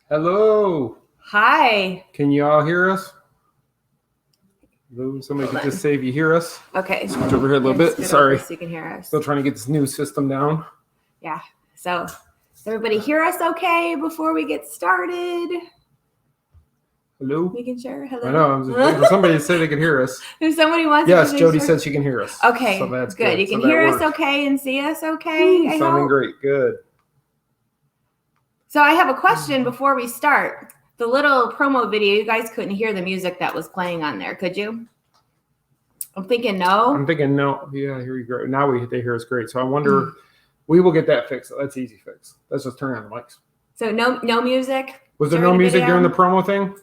Hello. Hi. Can you all hear us? Hello. Somebody could just say if you hear us. Okay. Switch over here a little bit. Sorry. So you can hear us. Still trying to get this new system down. Yeah. So does everybody hear us okay before we get started? Hello. Making sure. Hello. I know. I'm just waiting for somebody to say they can hear us. If somebody wants yes, to Jody said she can hear us. Okay. So that's good. You can hear us okay and see us okay. Sounding great. Good. So I have a question before we start. The little promo video, you guys couldn't hear the music that was playing on there, could you? I'm thinking no. I'm thinking no. Yeah, here you go. Now they hear us great. So I wonder, we will get that fixed. That's easy fix. Let's just turn on the mics. So no music? Was there no music during the promo thing?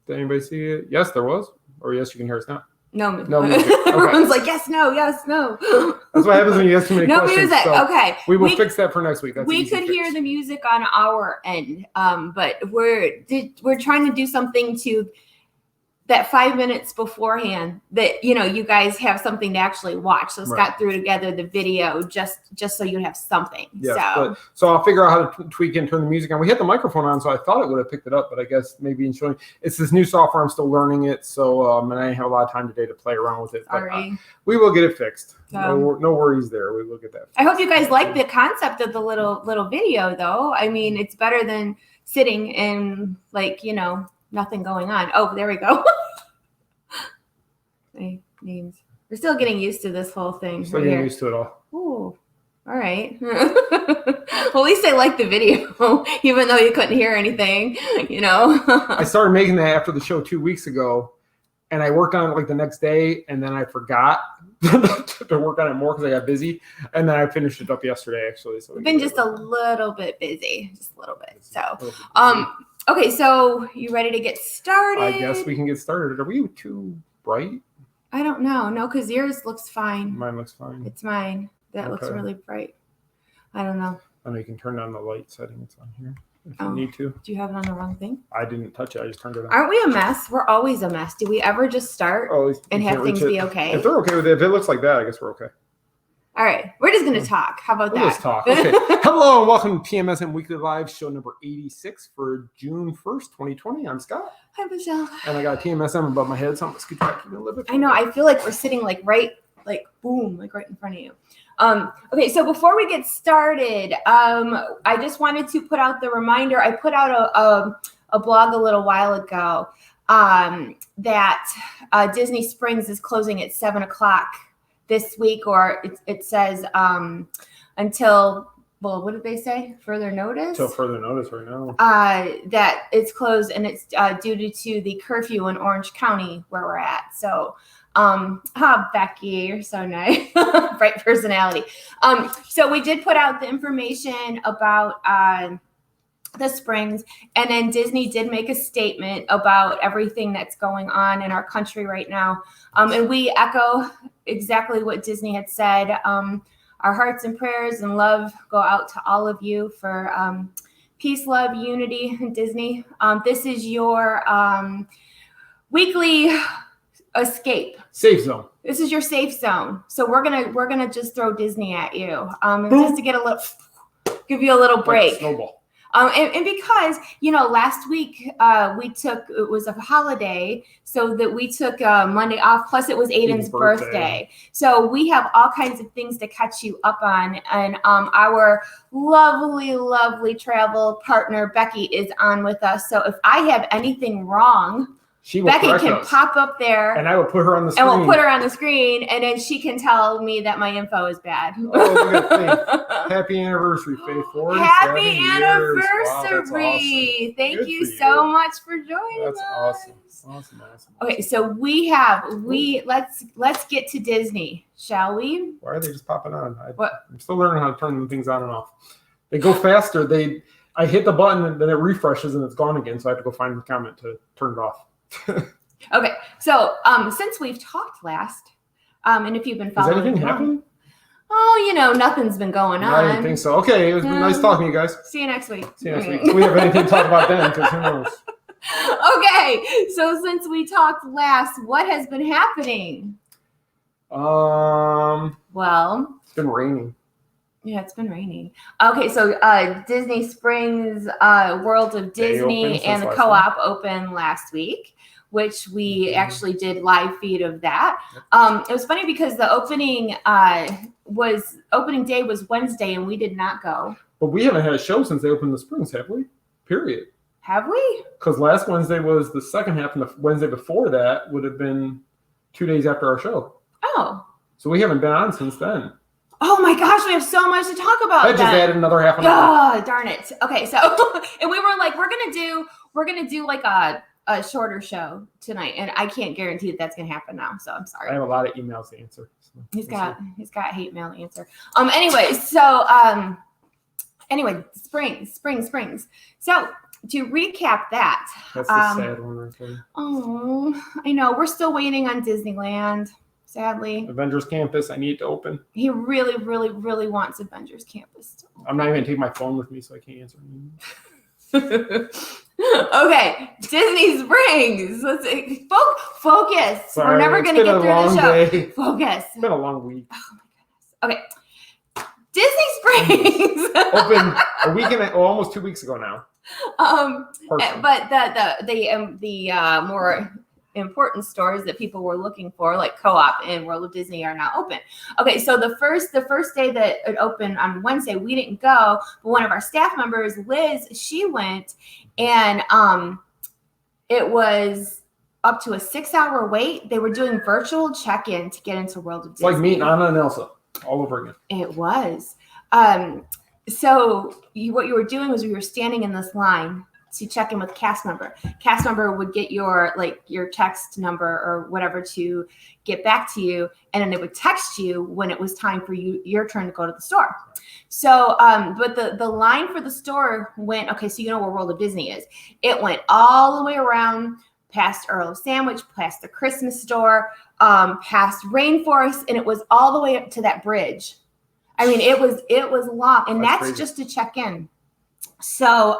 Did anybody see it? Yes, there was. Or yes, you can hear us now. No music. Okay. Everyone's like, yes, no. That's what happens when you ask too many questions. No music. So okay. We will fix that for next week. We could hear the music on our end, but we're trying to do something to that 5 minutes beforehand that, you guys have something to actually watch. So Scott threw together the video just so you have something. Yeah, so I'll figure out how to tweak and turn the music on. We had the microphone on, so I thought it would have picked it up, but I guess maybe in showing it's this new software. I'm still learning it, so and I didn't have a lot of time today to play around with it. But we will get it fixed. No worries there. We will get that fixed. I hope you guys like the concept of the little video, though. I mean, it's better than sitting and nothing going on. Oh, there we go. My names. We're still getting used to this whole thing. Still getting used to it all. Ooh, all right. Well, at least I like the video, even though you couldn't hear anything, I started making that after the show 2 weeks ago, and I worked on it like the next day, and then I forgot to work on it more because I got busy, and then I finished it up yesterday, actually. So we've been just a little bit busy, just a little bit. So, okay, so you ready to get started? I guess we can get started. Are we too bright? I don't know. No, because yours looks fine. Mine looks fine. It's mine. That looks really bright. I don't know. I know you can turn down the light setting. It's on here if you need to. Do you have it on the wrong thing? I didn't touch it. I just turned it on. Aren't we a mess? We're always a mess. Do we ever just start and have things be okay? If they're okay with it, if it looks like that, I guess we're okay. All right. We're just going to talk. How about that? Let's talk. Okay. Hello and welcome to TMSM Weekly Live, show number 86 for June 1st, 2020. I'm Scott. Hi, Michelle. And I got TMSM above my head, so I'm going to scoot back a little bit. I know. I feel like we're sitting right in front of you. Okay, so before we get started, I just wanted to put out the reminder. I put out a blog a little while ago that Disney Springs is closing at 7:00 this week, or it says until, well, what did they say? Further notice? Until further notice right now. That it's closed, and it's due to the curfew in Orange County where we're at. So, Becky, you're so nice. Bright personality. So we did put out the information about the Springs, and then Disney did make a statement about everything that's going on in our country right now. And we echo exactly what Disney had said. Our hearts and prayers and love go out to all of you for peace, love, unity in Disney. This is your weekly escape. Safe zone. This is your safe zone. So we're gonna just throw Disney at you, just to give you a little break. Like snowball. And because, last week it was a holiday, so that we took Monday off, plus it was Aiden's birthday. So we have all kinds of things to catch you up on. And our lovely, lovely travel partner, Becky, is on with us. So if I have anything wrong, Becky can pop up there. And I will put her on the screen. And we'll put her on the screen, and then she can tell me that my info is bad. Oh, look at Faith. Happy anniversary, Faith. Happy anniversary. Wow, awesome. Thank you so much for joining us. That's awesome. Okay, so let's get to Disney, shall we? Why are they just popping on? I'm still learning how to turn things on and off. They go faster. I hit the button, and then it refreshes, and it's gone again, so I have to go find the comment to turn it off. Okay, so since we've talked last, and if you've been following, has anything happened? Oh, nothing's been going on. I didn't think so. Okay, it was nice talking to you guys. See you next week. We have anything to talk about then, because who knows? Okay, so since we talked last, what has been happening? Well, it's been raining. Yeah, it's been raining. Okay, so Disney Springs, World of Disney, and the co-op opened last week, which we actually did live feed of that. It was funny because the opening day was Wednesday, and we did not go. But we haven't had a show since they opened the Springs, have we? Period. Have we? Because last Wednesday was the second half, and the Wednesday before that would have been 2 days after our show. Oh. So we haven't been on since then. Oh my gosh, we have so much to talk about. I just added another half an hour. Oh, darn it. Okay, so and we were like, we're gonna do like a shorter show tonight, and I can't guarantee that that's gonna happen now. So I'm sorry. I have a lot of emails to answer. So he's got hate mail to answer. Anyway, Springs. So to recap that. That's the sad one right there. Oh, I know. We're still waiting on Disneyland. Sadly, Avengers Campus, I need it to open. He really, really, really wants Avengers Campus to open. I'm not even going to take my phone with me, so I can't answer. Okay, Disney Springs. Let's see. Focus. Sorry, we're never going to get through the show. Day. Focus. It's been a long week. Oh my goodness. Okay, Disney Springs opened a week and almost 2 weeks ago now. But the more important stores that people were looking for, like Co-op and World of Disney, are not open. Okay, so the first day that it opened on Wednesday, we didn't go, but one of our staff members, Liz, she went, and it was up to a 6-hour wait. They were doing virtual check-in to get into World of Disney. It's like meeting Anna and Elsa all over again. It was. So what you were doing was you were standing in this line to check in with cast member. Cast member would get your text number or whatever to get back to you, and then they would text you when it was time for your turn to go to the store. So, but the line for the store went, okay, so you know where World of Disney is. It went all the way around, past Earl Sandwich, past the Christmas store, past Rainforest, and it was all the way up to that bridge. I mean, it was long, and that's crazy. Just to check in. So,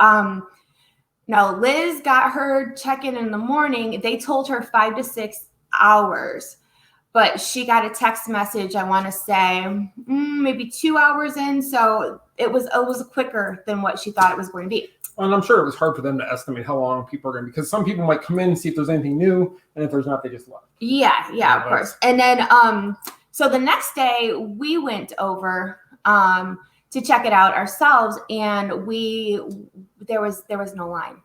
now, Liz got her check-in in the morning. They told her 5 to 6 hours, but she got a text message, I want to say, maybe 2 hours in. So it was quicker than what she thought it was going to be. And I'm sure it was hard for them to estimate how long people are going to be, because some people might come in and see if there's anything new, and if there's not, they just left. Yeah, of course. And then, so the next day we went over to check it out ourselves, and there was no line.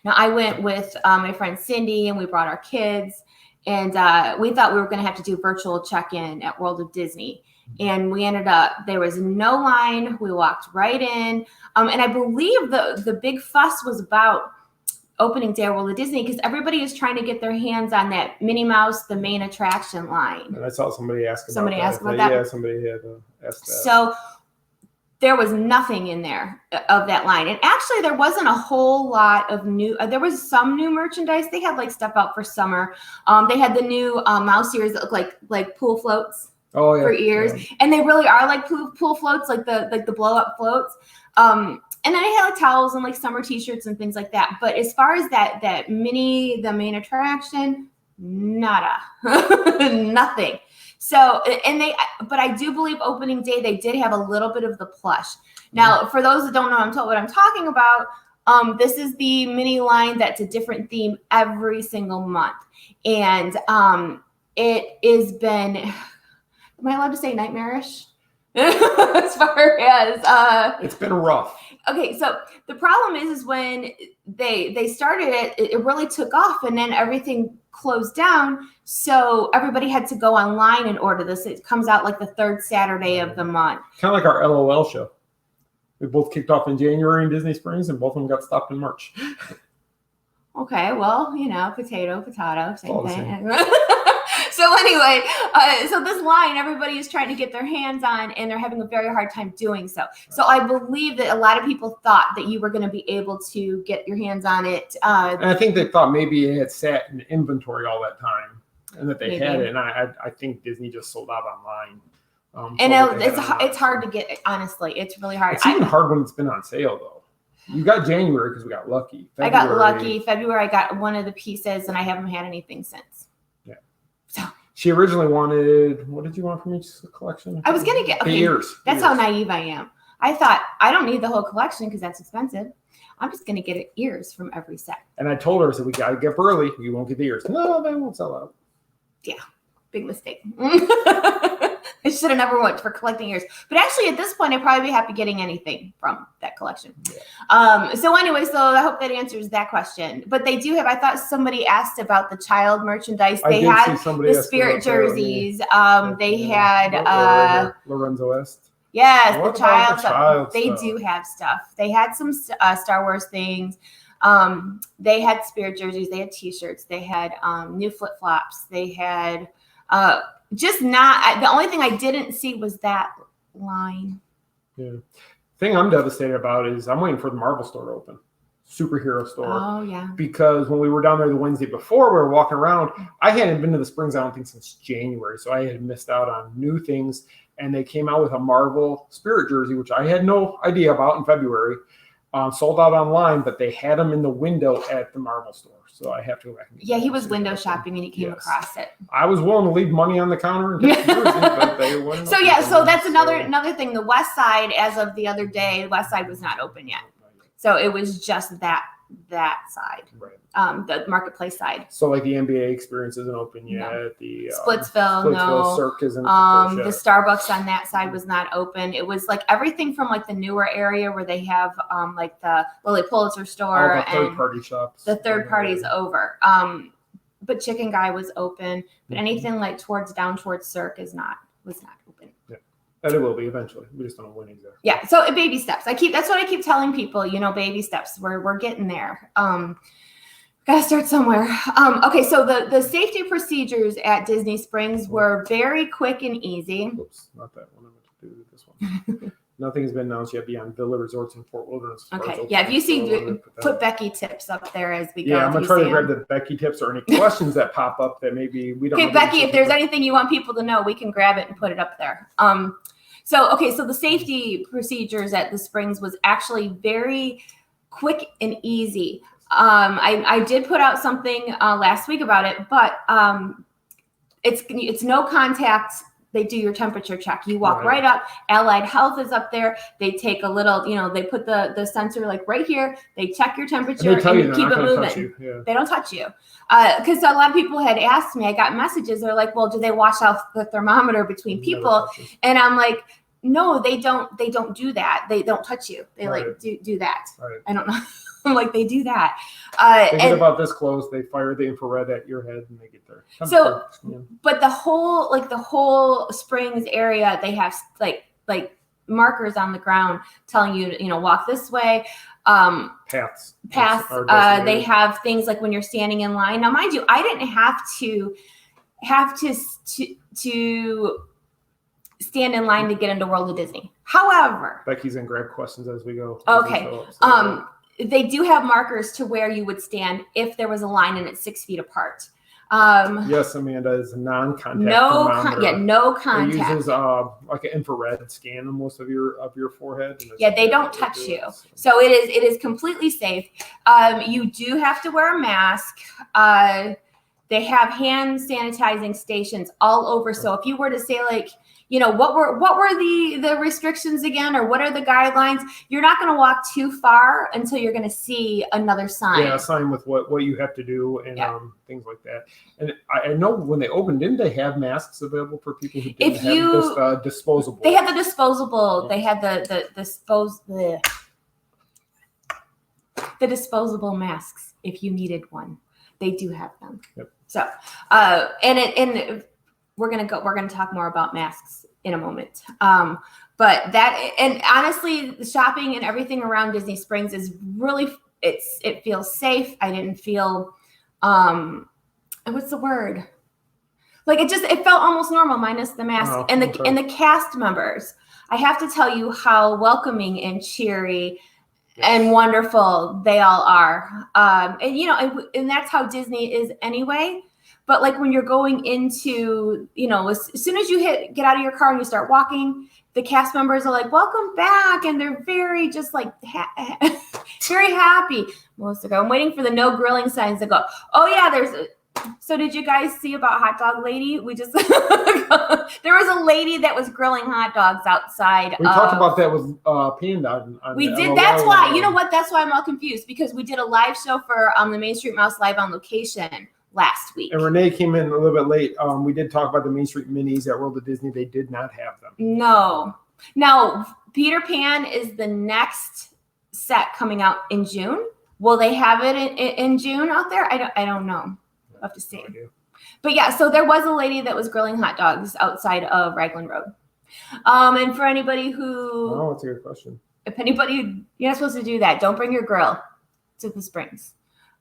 Now I went with my friend Cindy, and we brought our kids, and we thought we were going to have to do virtual check-in at World of Disney, and we ended up, there was no line. We walked right in, and I believe the big fuss was about opening day at World of Disney because everybody is trying to get their hands on that Minnie Mouse, the main attraction line. And I saw somebody ask about somebody that. Asked about that. Yeah, somebody had asked that. So there was nothing in there of that line. And actually there wasn't a whole lot of new, there was some new merchandise. They had like stuff out for summer. They had the new mouse ears that look like pool floats for ears. Yeah. And they really are like pool floats, like the blow up floats. And then they had like towels and like summer t-shirts and things like that. But as far as that Minnie, the main attraction, nada, nothing. So, but I do believe opening day, they did have a little bit of the plush. Now, for those that don't know what I'm talking about, this is the Minnie line that's a different theme every single month. And it has been, am I allowed to say nightmarish? As far as it's been rough. Okay, so the problem is when they started it really took off, and then everything closed down. So everybody had to go online and order this. It comes out like the third Saturday of the month. Kind of like our LOL show. We both kicked off in January in Disney Springs, and both of them got stopped in March. Okay, well, potato, same thing. So anyway, so this line, everybody is trying to get their hands on, and they're having a very hard time doing so. So I believe that a lot of people thought that you were going to be able to get your hands on it. And I think they thought maybe it had sat in inventory all that time, and that they had it. And I think Disney just sold out online. And it's hard to get, honestly. It's really hard. It's even hard when it's been on sale, though. You got January because we got lucky. I got lucky. February, I got one of the pieces, and I haven't had anything since. She originally wanted, what did you want from each collection? I was going to get the ears. That's how naive I am. I thought, I don't need the whole collection because that's expensive. I'm just going to get ears from every set. And I told her, I said, we got to get early. You won't get the ears. No, they won't sell out. Yeah, big mistake. I should have never went for collecting ears. But actually, at this point, I'd probably be happy getting anything from that collection. Yeah. So anyway, so I hope that answers that question. But they do have, I thought somebody asked about the child merchandise. They had the spirit jerseys. They had Lorenzo Est. Yes, the child stuff. They do have stuff. They had some Star Wars things. They had spirit jerseys. They had T-shirts. They had new flip-flops. They had just not. The only thing I didn't see was that line. Yeah. Thing I'm devastated about is I'm waiting for the Marvel store to open. Superhero store. Oh, yeah. Because when we were down there the Wednesday before, we were walking around. I hadn't been to the Springs, I don't think, since January. So I had missed out on new things. And they came out with a Marvel Spirit jersey, which I had no idea about in February. Sold out online, but they had them in the window at the Marvel store. So I have to go back. Yeah, he was window shopping and he came across it. I was willing to leave money on the counter and get the jersey, but they wouldn't. So yeah, so that's another thing. The West Side, as of the other day, the West Side was not open yet. So it was just that side, right? The marketplace side. So like the NBA experience isn't open yet. No. The Splitsville, no. Cirque isn't the Starbucks on that side was not open. It was like everything from like the newer area where they have like the Lilly Pulitzer store the third party shops. The third party's over. But Chicken Guy was open. But anything like down towards Cirque was not open. Yeah. And it will be eventually. We just don't know when exactly. Yeah, so baby steps. That's what I keep telling people, baby steps. We're getting there. Gotta start somewhere. Okay, so the safety procedures at Disney Springs were very quick and easy. Oops, not that one. I meant to do this one. Nothing's been announced yet beyond Villa Resorts in Fort Wilderness. Okay, yeah, if you see, put Becky tips up there as we go. Yeah, I'm going to try to grab the Becky tips or any questions that pop up that maybe we don't know. Okay, Becky, if there's anything you want people to know, we can grab it and put it up there. So the safety procedures at the Springs was actually very quick and easy. I did put out something last week about it, but it's no contact. They do your temperature check. You walk right up. Allied Health is up there. They take a little, they put the sensor like right here. They check your temperature and you keep it moving. Yeah. They don't touch you. Because a lot of people had asked me, I got messages. They're like, well, do they wash out the thermometer between people? And I'm like, no, they don't do that. They don't touch you. They do that. Right. I don't know. I'm like, they do that. They get about this close. They fire the infrared at your head and they get there. But the whole Springs area, they have like markers on the ground telling you, walk this way. Paths. They have things like when you're standing in line. Now, mind you, I didn't have to stand in line to get into World of Disney. However, Becky's gonna grab questions as we go. Okay. They do have markers to where you would stand if there was a line and it's 6 feet apart. Yes, Amanda, is non-contact. No contact. It uses like an infrared scan on most of your forehead. And they don't touch you, so it is completely safe. You do have to wear a mask. They have hand sanitizing stations all over. So if you were to say like, what were the restrictions again, or what are the guidelines? You're not going to walk too far until you're going to see another sign. Yeah, a sign with what you have to do and things like that. And I know when they opened, didn't they have masks available for people who didn't have this disposable? They had the disposable. Yeah. They had the disposable masks if you needed one. They do have them. Yep. So, and we're gonna talk more about masks in a moment. But that, and honestly, the shopping and everything around Disney Springs is really, it feels safe. I didn't feel, what's the word? Like it felt almost normal minus the mask and the cast members. I have to tell you how welcoming and cheery and wonderful they all are. And that's how Disney is anyway. But like when you're going into, as soon as you get out of your car and you start walking, the cast members are like, welcome back. And they're very just like, very happy. Most of them. I'm waiting for the no grilling signs to go, oh yeah, So did you guys see about Hot Dog Lady? We just there was a lady that was grilling hot dogs outside. We talked about that with Panda. We did. That's why. You know what? That's why I'm all confused because we did a live show for the Main Street Mouse Live on Location last week. And Renee came in a little bit late. We did talk about the Main Street Minis at World of Disney. They did not have them. No. Now, Peter Pan is the next set coming out in June. Will they have it in June out there? I don't know. We'll have to see. No, but yeah, so there was a lady that was grilling hot dogs outside of Raglan Road. And for anybody who... Oh, that's a good question. If anybody... You're not supposed to do that. Don't bring your grill to the Springs.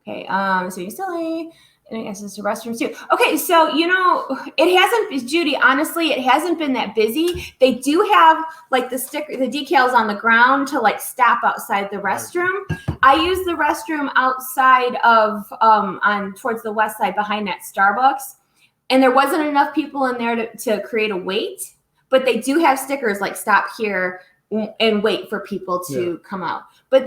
Okay, so you silly... And access to restrooms too. Okay, so it hasn't, Judy, honestly, it hasn't been that busy. They do have like the decals on the ground to like stop outside the restroom. I use the restroom outside of towards the west side behind that Starbucks. And there wasn't enough people in there to create a wait, but they do have stickers like stop here and wait for people to come out. But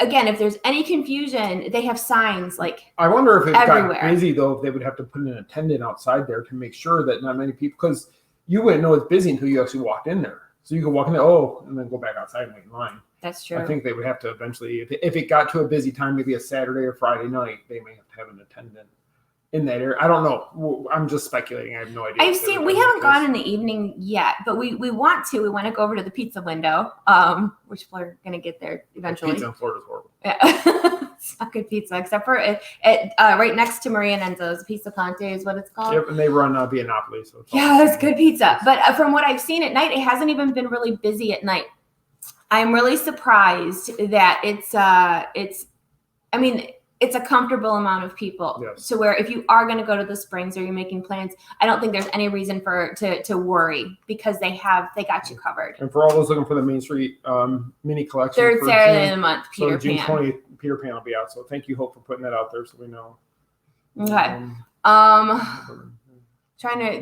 again, if there's any confusion, they have signs like I wonder if it everywhere. got busy though, if they would have to put an attendant outside there to make sure that not many people, because you wouldn't know it's busy until you actually walked in there. So you could walk in there, and then go back outside and wait in line. That's true. I think they would have to eventually, if it got to a busy time, maybe a Saturday or Friday night, they may have to have an attendant in that area. I don't know. I'm just speculating. I have no idea. We haven't gone in the evening yet, but we want to. We want to go over to the pizza window, which we're going to get there eventually. Pizza in Florida is horrible. Yeah. It's not good pizza, except for it right next to Maria Nenzo's. Pizza Ponte is what it's called. Yep, and they run Via Napoli. So it's good pizza. But from what I've seen at night, it hasn't even been really busy at night. I'm really surprised that it's a comfortable amount of people to where if you are going to go to the Springs or you're making plans, I don't think there's any reason to worry because they got you covered. And for all those looking for the Main Street mini collection, third Saturday of the month, Peter Pan. June 20th, Peter Pan will be out. So thank you, Hope, for putting that out there so we know. Okay.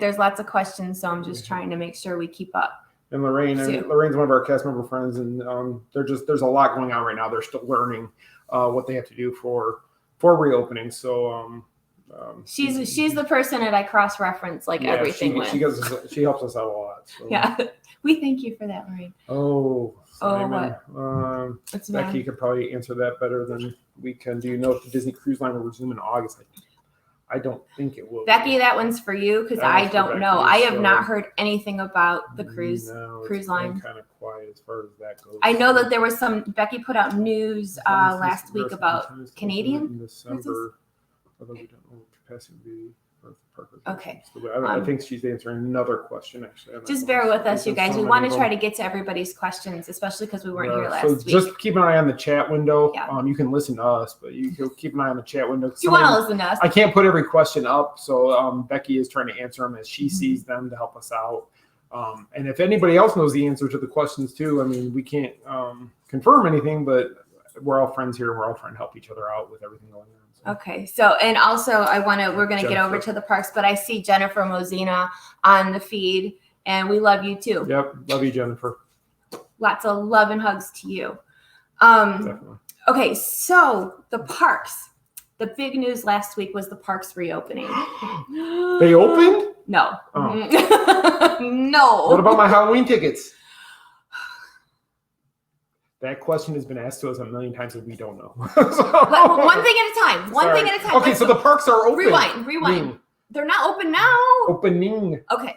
There's lots of questions, so I'm just trying to make sure we keep up. And Lorraine's one of our cast member friends, and there's a lot going on right now. They're still learning what they have to do for reopening. So she's the person that I cross-reference everything with. She helps us out a lot. So. Yeah, we thank you for that, Lorraine. What? Becky could probably answer that better than we can. Do you know if the Disney Cruise Line will resume in August? I don't think it will. Becky, that one's for you because I don't know. I have not heard anything about the cruise line. It's kind of quiet as far as that goes. I know that there was some. Becky put out news last week about Canadian. In December, although we don't know what capacity will be. Okay. I think she's answering another question actually. Just bear with us, you guys. We want to try to get to everybody's questions, especially because we weren't here last week. Just keep an eye on the chat window. Yeah. You can listen to us, but you can keep an eye on the chat window. You want to listen to us. I can't put every question up, so Becky is trying to answer them as she sees them to help us out. And if anybody else knows the answer to the questions too, we can't confirm anything, but we're all friends here. We're all trying to help each other out with everything going on. Okay. So, and also we're going to get over to the parks, but I see Jennifer Mozina on the feed and we love you too. Yep. Love you, Jennifer. Lots of love and hugs to you. Definitely. Okay. So the parks, the big news last week was the parks reopening. They opened? No. Oh. No. What about my Halloween tickets? That question has been asked to us a million times and we don't know. One thing at a time. One thing at a time. Okay, so the parks are open. Rewind. They're not open now. Opening. Okay.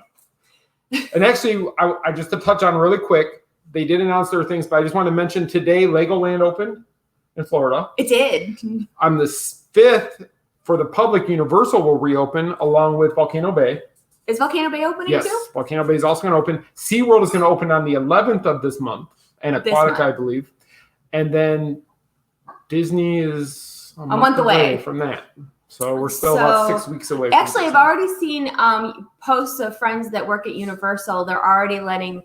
And actually, I just to touch on really quick, they did announce their things, but I just want to mention today Legoland opened in Florida. It did. On the 5th, for the public, Universal will reopen along with Volcano Bay. Is Volcano Bay opening too? Yes, Volcano Bay is also going to open. SeaWorld is going to open on the 11th of this month. And Aquatic, I believe. And then Disney is a month away from that. So we're still about 6 weeks away. Actually, I've already seen posts of friends that work at Universal. They're already letting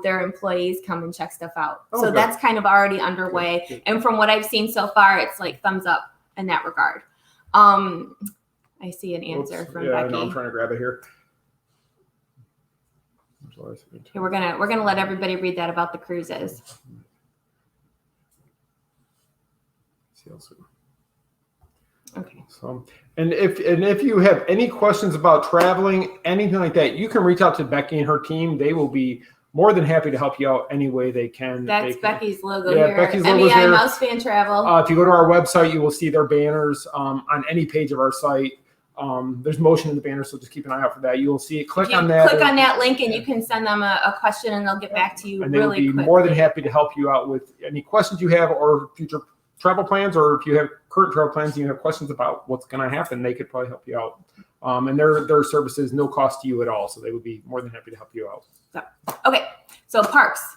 their employees come and check stuff out. So that's kind of already underway. Good. And from what I've seen so far, it's like thumbs up in that regard. I see an answer from Becky. I know, I'm trying to grab it here. Okay, we're gonna let everybody read that about the cruises. Okay. So, and if you have any questions about traveling, anything like that, you can reach out to Becky and her team. They will be more than happy to help you out any way they can. That's Becky's logo here. here. Becky's logo here. Mouse Fan Travel. If you go to our website, you will see their banners on any page of our site. There's motion in the banner, so just keep an eye out for that. You'll see it. Click on that link, and you can send them a question, and they'll get back to you. And they will be more than happy to help you out with any questions you have or future travel plans, or if you have current travel plans and you have questions about what's going to happen, they could probably help you out. And their services, no cost to you at all, so they would be more than happy to help you out. Okay, so parks.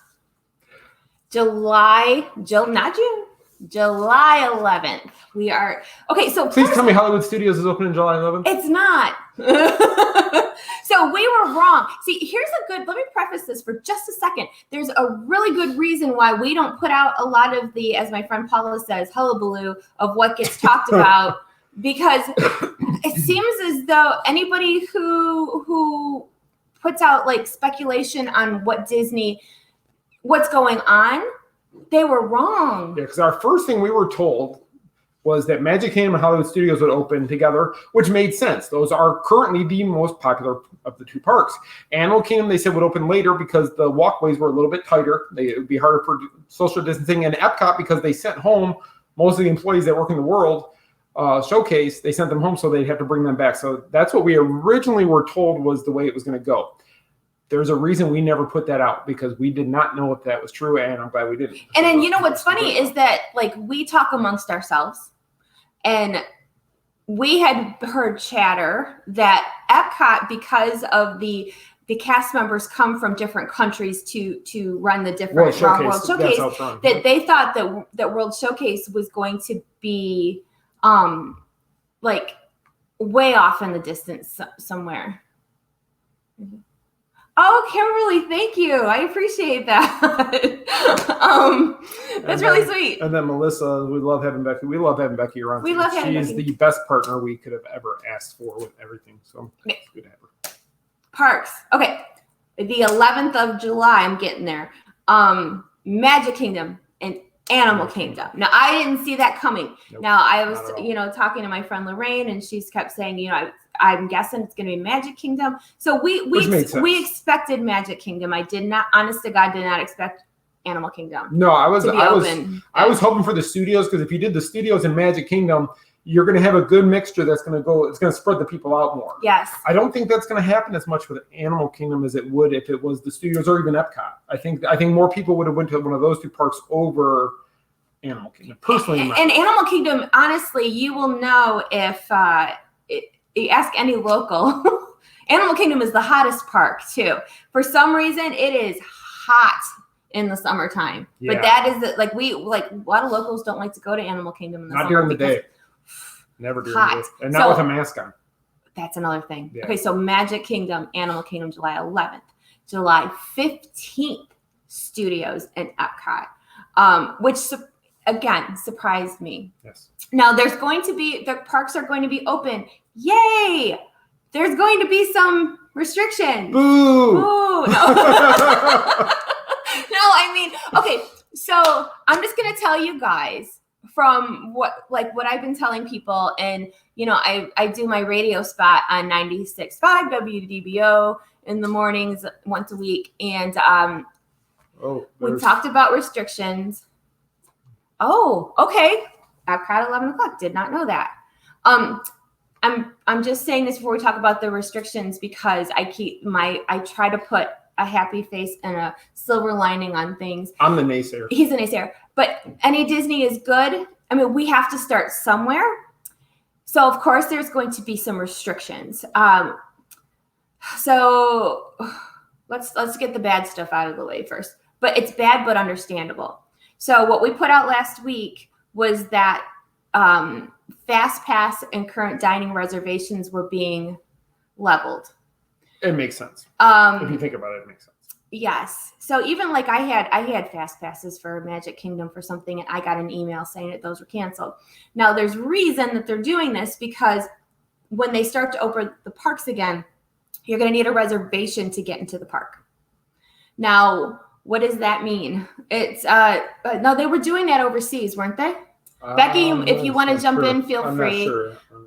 July 11th. We are okay. So please tell me Hollywood Studios is open in July 11th. It's not. So we were wrong. See, let me preface this for just a second. There's a really good reason why we don't put out a lot of the, as my friend Paula says, hullabaloo of what gets talked about, because it seems as though anybody who puts out like speculation on what's going on, they were wrong. Yeah, because our first thing we were told was that Magic Kingdom and Hollywood Studios would open together, which made sense. Those are currently the most popular of the two parks. Animal Kingdom, they said, would open later because the walkways were a little bit tighter. It would be harder for social distancing. And Epcot, because they sent home most of the employees that work in the World Showcase, they sent them home, so they'd have to bring them back. So that's what we originally were told was the way it was going to go. There's a reason we never put that out, because we did not know if that was true, and I'm glad we didn't. And then what's funny is that like we talk amongst ourselves, and we had heard chatter that Epcot, because of the cast members come from different countries to run the different World Showcase, that they thought that World Showcase was going to be like way off in the distance somewhere. Mm-hmm. Oh, Kimberly, thank you. I appreciate that. That's really sweet. And then Melissa, we love having Becky. We love having Becky around. We love having Becky. She's the best partner we could have ever asked for with everything. So it's good to have her. Parks. Okay. The 11th of July, I'm getting there. Magic Kingdom and Animal Kingdom. Now, I didn't see that coming. Nope, now, I was, talking to my friend Lorraine, and she's kept saying, I'm guessing it's going to be Magic Kingdom. So we expected Magic Kingdom. I did not, honest to God, did not expect Animal Kingdom. No, I was hoping for the studios, because if you did the studios in Magic Kingdom, you're going to have a good mixture that's going to go. It's going to spread the people out more. Yes. I don't think that's going to happen as much with Animal Kingdom as it would if it was the studios or even Epcot. I think more people would have went to one of those two parks over Animal Kingdom. Personally, and Animal Kingdom, honestly, you will know if you ask any local. Animal Kingdom is the hottest park too. For some reason, it is hot in the summertime. Yeah. But that is a lot of locals don't like to go to Animal Kingdom in the summer. Not during the day. Never during the day. And not with a mask on. That's another thing. Yeah. Okay, so Magic Kingdom, Animal Kingdom, July 11th. July 15th, Studios and Epcot, which again surprised me. Yes. Now the parks are going to be open. Yay! There's going to be some restrictions. Boo! Boo! No. Okay, so I'm just going to tell you guys from what I've been telling people, and I do my radio spot on 96.5 WDBO in the mornings once a week, and we talked about restrictions. Oh, okay. Epcot 11 o'clock. Did not know that. I'm just saying this before we talk about the restrictions, because I try to put a happy face and a silver lining on things. I'm the naysayer. He's a naysayer. But any Disney is good. I mean, we have to start somewhere. So, of course, there's going to be some restrictions. So let's get the bad stuff out of the way first. But it's bad but understandable. So what we put out last week was that Fast Pass and current dining reservations were being leveled. It makes sense. If you think about it, it makes sense. Yes. So even like I had Fast Passes for Magic Kingdom for something, and I got an email saying that those were canceled. Now there's reason that they're doing this, because when they start to open the parks again, you're going to need a reservation to get into the park. Now, what does that mean? It's no, they were doing that overseas, weren't they? Becky, if you want to jump in, feel free.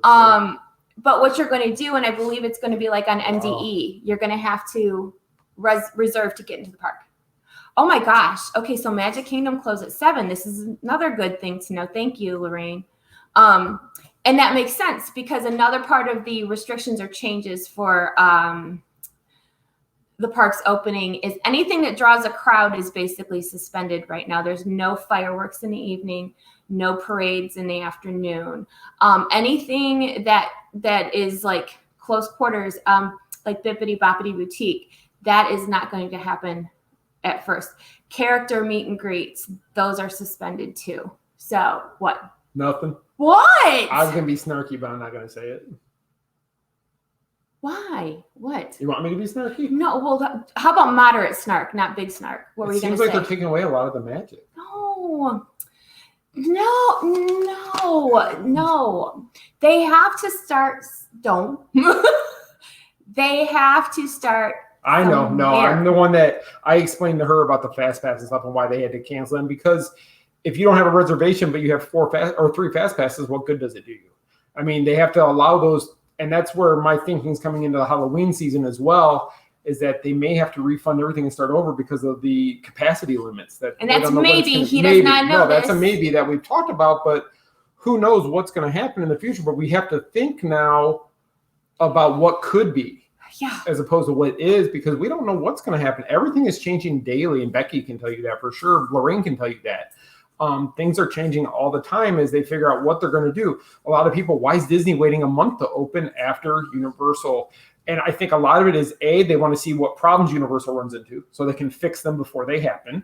But what you're going to do, and I believe it's going to be like on NDE, you're going to have to reserve to get into the park. Oh my gosh. Okay, so Magic Kingdom closed at 7. This is another good thing to know. Thank you, Lorraine. And that makes sense because another part of the restrictions or changes for the park's opening is anything that draws a crowd is basically suspended right now. There's no fireworks in the evening, no parades in the afternoon. Anything that is like close quarters, like Bippity Boppity Boutique, that is not going to happen at first. Character meet and greets, those are suspended too. So what? Nothing. What? I was going to be snarky, but I'm not going to say it. Why? What? You want me to be snarky? No. Well, how about moderate snark, not big snark? What were you going to say? It seems like they're taking away a lot of the magic. No. They have to start. Don't. They have to start. I know. Somewhere. No, I'm the one that I explained to her about the fast pass and stuff and why they had to cancel them, because if you don't have a reservation but you have 3 fast passes, what good does it do you? I mean, they have to allow those. And that's where my thinking is coming into the Halloween season as well, is that they may have to refund everything and start over because of the capacity limits. And that's maybe. He does not know. No, that's a maybe that we've talked about, but who knows what's going to happen in the future. But we have to think now about what could be, as opposed to what is, because we don't know what's going to happen. Everything is changing daily, and Becky can tell you that for sure. Lorraine can tell you that. Things are changing all the time as they figure out what they're going to do. A lot of people, why is Disney waiting a month to open after Universal? And I think a lot of it is, they want to see what problems Universal runs into so they can fix them before they happen.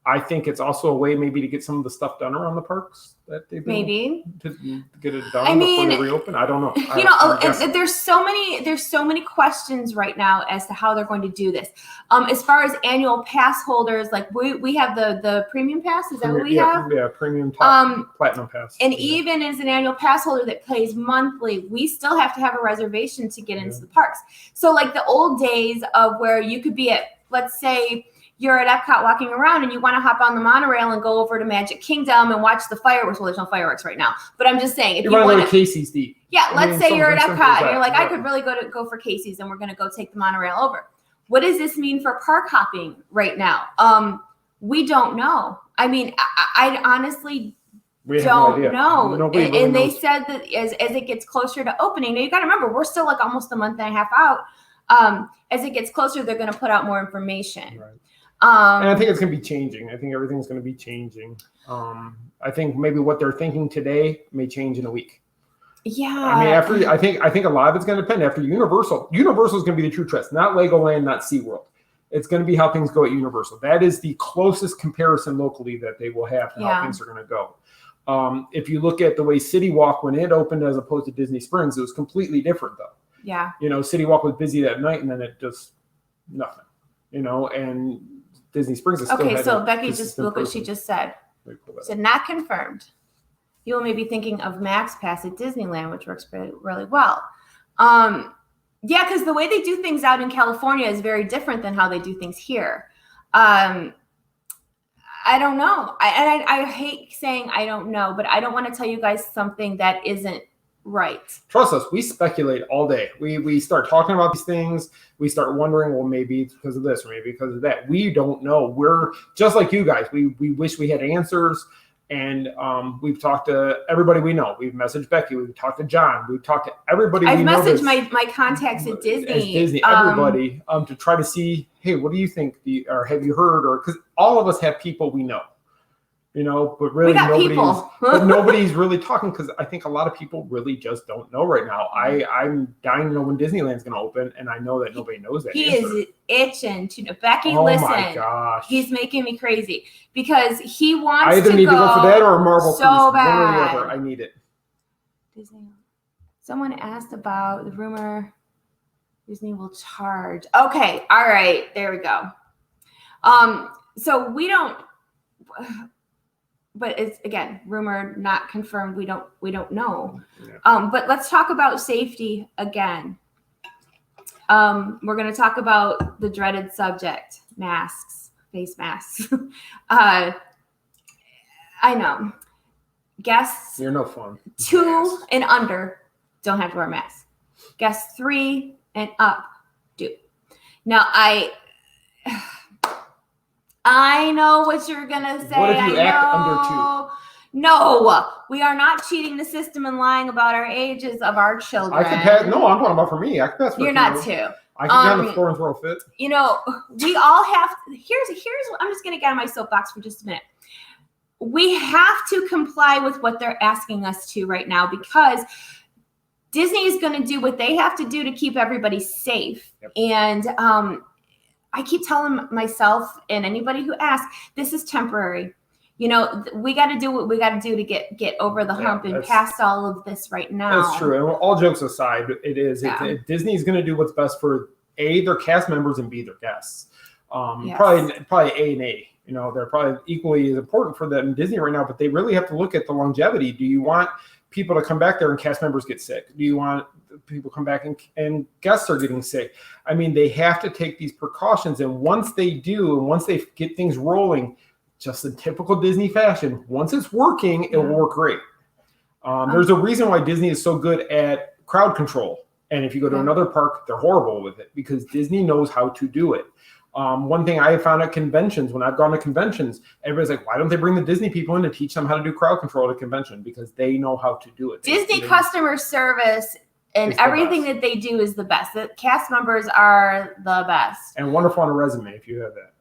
I think it's also a way maybe to get some of the stuff done around the parks that they've been to get it done before they reopen. I don't know. There's so many questions right now as to how they're going to do this. As far as annual pass holders, like we have the premium pass. Is that what we have? Yeah, premium platinum pass. And even as an annual pass holder that pays monthly, we still have to have a reservation to get into the parks. So like the old days of where you could be at, let's say, you're at Epcot walking around and you want to hop on the monorail and go over to Magic Kingdom and watch the fireworks. Well, there's no fireworks right now, but I'm just saying, if you want to go to Casey's, Steve. Yeah, let's say you're at Epcot and you're like, I could really go for Casey's, and we're going to go take the monorail over. What does this mean for park hopping right now? We don't know. I mean, I honestly don't know. Nobody really and they knows. said that as it gets closer to opening, now you got to remember, we're still like almost a month and a half out. As it gets closer, they're going to put out more information. Right. And I think it's going to be changing. I think everything's going to be changing. I think maybe what they're thinking today may change in a week. Yeah. I mean, I think a lot of it's going to depend after Universal. Universal is going to be the true test, not Legoland, not SeaWorld. It's going to be how things go at Universal. That is the closest comparison locally that they will have to how things are going to go. If you look at the way City Walk, when it opened as opposed to Disney Springs, it was completely different though. Yeah. City Walk was busy that night and then it just nothing. And Disney Springs is still okay. So Becky, just look what she just said. She said not confirmed. You may be thinking of Max Pass at Disneyland, which works really, really well. Yeah, because the way they do things out in California is very different than how they do things here. I don't know. I hate saying I don't know, but I don't want to tell you guys something that isn't right. Trust us, we speculate all day. We start talking about these things. We start wondering, well, maybe it's because of this or maybe because of that. We don't know. We're just like you guys. We wish we had answers. And we've talked to everybody we know. We've messaged Becky. We've talked to John. We've talked to everybody we know. I've messaged my contacts at Disney. Everybody, to try to see, hey, what do you think? Or have you heard? Or because all of us have people we know. But really nobody's really talking, because I think a lot of people really just don't know right now. I'm dying to know when Disneyland's going to open, and I know that nobody knows that. He is itching to know. Becky, listen. Oh my gosh. He's making me crazy because he wants I either need to go for that or a Marvel so cruise. bad. One or the other. I need it. Disney. Someone asked about the rumor Disney will charge. Okay. All right. There we go. So we don't. But it's, again, rumor, not confirmed. We don't know. Yeah. But let's talk about safety again. We're going to talk about the dreaded subject, masks, face masks. I know. guests You're no fun. 2 and under don't have to wear masks. Guests 3 and up do. Now I know what you're gonna say. What if you act under 2? No, we are not cheating the system and lying about our ages of our children. I can pass. No, I'm talking about for me. I can pass for You're not 2. I can get on the floor and throw a fit. You know, we all have. Here's. I'm just gonna get on my soapbox for just a minute. We have to comply with what they're asking us to right now because Disney is going to do what they have to do to keep everybody safe. Yep. And I keep telling myself and anybody who asks, this is temporary. You know, we got to do what we got to do to get over the hump and past all of this right now. That's true. And all jokes aside, it is. Yeah. Disney is going to do what's best for A, their cast members, and B, their guests. Yes. Probably A and A. You know, they're probably equally as important for them in Disney right now, but they really have to look at the longevity. Do you want people to come back there and cast members get sick? Do you want people to come back and guests are getting sick? I mean, they have to take these precautions. And once they do, and once they get things rolling, just in typical Disney fashion, once it's working, it will work great. There's a reason why Disney is so good at crowd control. And if you go to another park, they're horrible with it because Disney knows how to do it. One thing I have found at conventions, when I've gone to conventions, everybody's like, why don't they bring the Disney people in to teach them how to do crowd control at a convention? Because they know how to do it. Disney customer service and everything that they do is the best. The cast members are the best. And wonderful on a resume if you have that.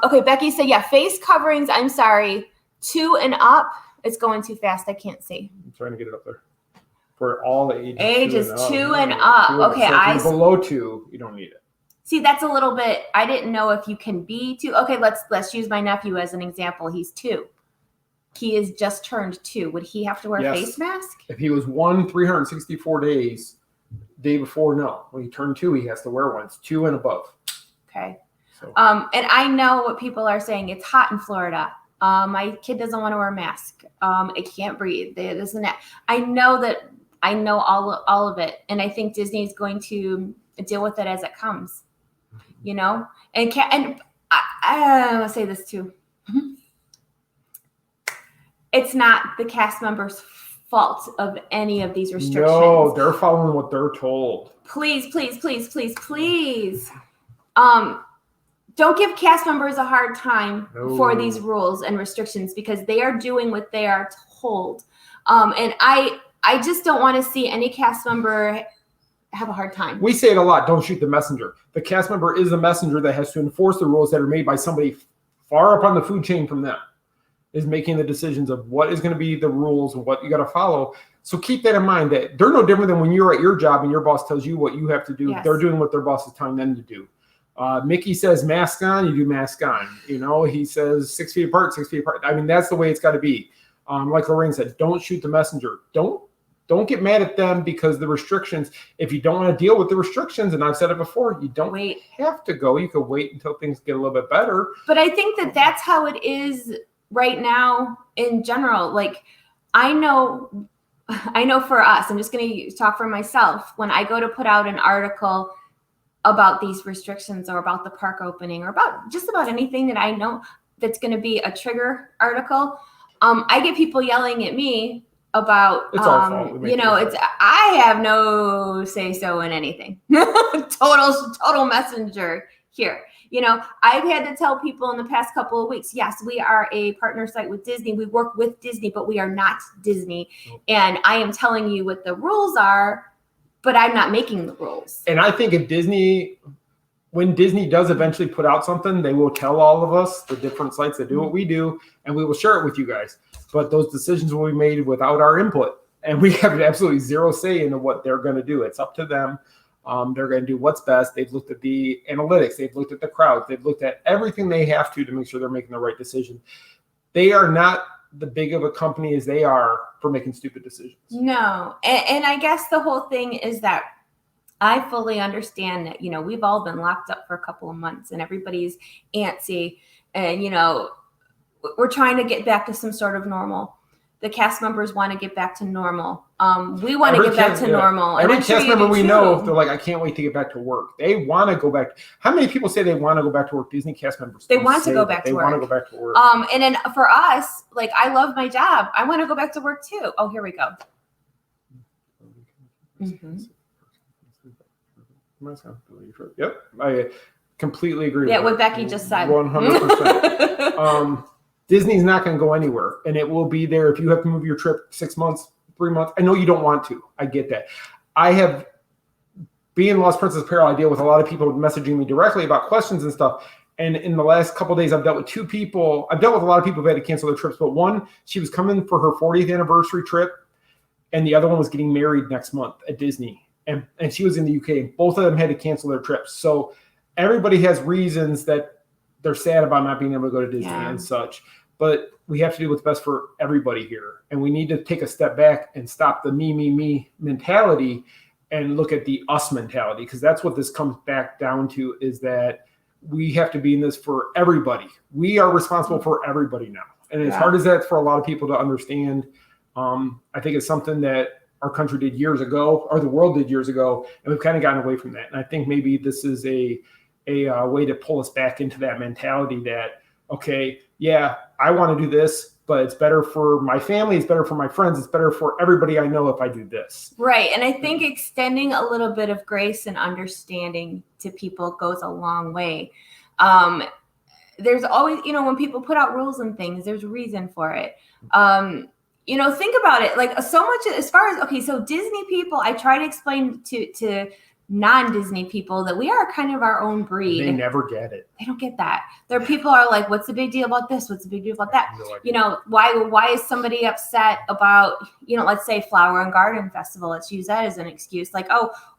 Okay, Becky said, yeah, face coverings, I'm sorry, 2 and up, it's going too fast. I can't see. I'm trying to get it up there. For all the ages. Ages 2 and up. Okay, so below 2, you don't need it. See, that's a little bit, I didn't know if you can be 2. Okay, let's use my nephew as an example. He's 2. He is just turned 2. Would he have to wear a face mask? If he was 364 days, day before, no. When he turned 2, he has to wear one. It's 2 and above. Okay. So. And I know what people are saying. It's hot in Florida. My kid doesn't want to wear a mask. It can't breathe. This and that. I know all of it. And I think Disney is going to deal with it as it comes. You know, and I want to say this too. It's not the cast members' fault of any of these restrictions. No, they're following what they're told. Please. Don't give cast members a hard time for these rules and restrictions because they are doing what they are told. And I just don't want to see any cast member have a hard time. We say it a lot. Don't shoot the messenger. The cast member is the messenger that has to enforce the rules that are made by somebody far up on the food chain from them, is making the decisions of what is going to be the rules and what you got to follow. So keep that in mind that they're no different than when you're at your job and your boss tells you what you have to do. Yes. They're doing what their boss is telling them to do. Mickey says mask on, you do mask on. You know, he says 6 feet apart, 6 feet apart. I mean, that's the way it's got to be. Like Lorraine said, don't shoot the messenger. Don't get mad at them because the restrictions, if you don't want to deal with the restrictions, and I've said it before, you don't have to go. You could wait until things get a little bit better. But I think that that's how it is right now in general. Like, I know for us, I'm just going to talk for myself. When I go to put out an article about these restrictions or about the park opening or about just about anything that I know that's going to be a trigger article, I get people yelling at me about, it's our fault. You know, I have no say so in anything. total messenger here. You know, I've had to tell people in the past couple of weeks, yes, we are a partner site with Disney. We work with Disney, but we are not Disney. And I am telling you what the rules are, but I'm not making the rules. And I think when Disney does eventually put out something, they will tell all of us, the different sites that do what we do, and we will share it with you guys. But those decisions will be made without our input. And we have absolutely zero say into what they're going to do. It's up to them. They're going to do what's best. They've looked at the analytics. They've looked at the crowds. They've looked at everything they have to make sure they're making the right decision. They are not the big of a company as they are for making stupid decisions. No. And I guess the whole thing is that I fully understand that, you know, we've all been locked up for a couple of months and everybody's antsy and, you know, we're trying to get back to some sort of normal. the cast members want to get back to normal. We want to get back to normal. Every cast member we know, they're like, I can't wait to get back to work. They want to go back. How many people say they want to go back to work? Disney cast members. They want to go back to work. They want to go back to work. And then for us, like, I love my job. I want to go back to work too. Oh, here we go. Mm-hmm. Yep, I completely agree. Yeah, what Becky just said. 100%. Disney's not going to go anywhere, and it will be there if you have to move your trip 6 months, 3 months. I know you don't want to. I get that. I have, being Lost Princess Apparel, I deal with a lot of people messaging me directly about questions and stuff. And in the last couple of days, I've dealt with 2 people. I've dealt with a lot of people who had to cancel their trips, but one, she was coming for her 40th anniversary trip, and the other one was getting married next month at Disney. And she was in the UK, and both of them had to cancel their trips. So everybody has reasons that they're sad about not being able to go to Disney and such. But we have to do what's best for everybody here. And we need to take a step back and stop the me mentality and look at the us mentality, because that's what this comes back down to, is that we have to be in this for everybody. We are responsible for everybody now. And as hard as that's for a lot of people to understand, I think it's something that our country did years ago, or the world did years ago, and we've kind of gotten away from that. And I think maybe this is a way to pull us back into that mentality that, okay, yeah, I want to do this, but it's better for my family, it's better for my friends, it's better for everybody I know if I do this. Right. And I think extending a little bit of grace and understanding to people goes a long way. There's always, when people put out rules and things, there's a reason for it. Think about it, like, so much as far as, okay, so Disney people, I try to explain to non-Disney people that we are kind of our own breed. They never get it. They don't get that. There are people are like, what's the big deal about this? What's the big deal about that? Why is somebody upset about, let's say Flower and Garden Festival? Let's use that as an excuse. Like,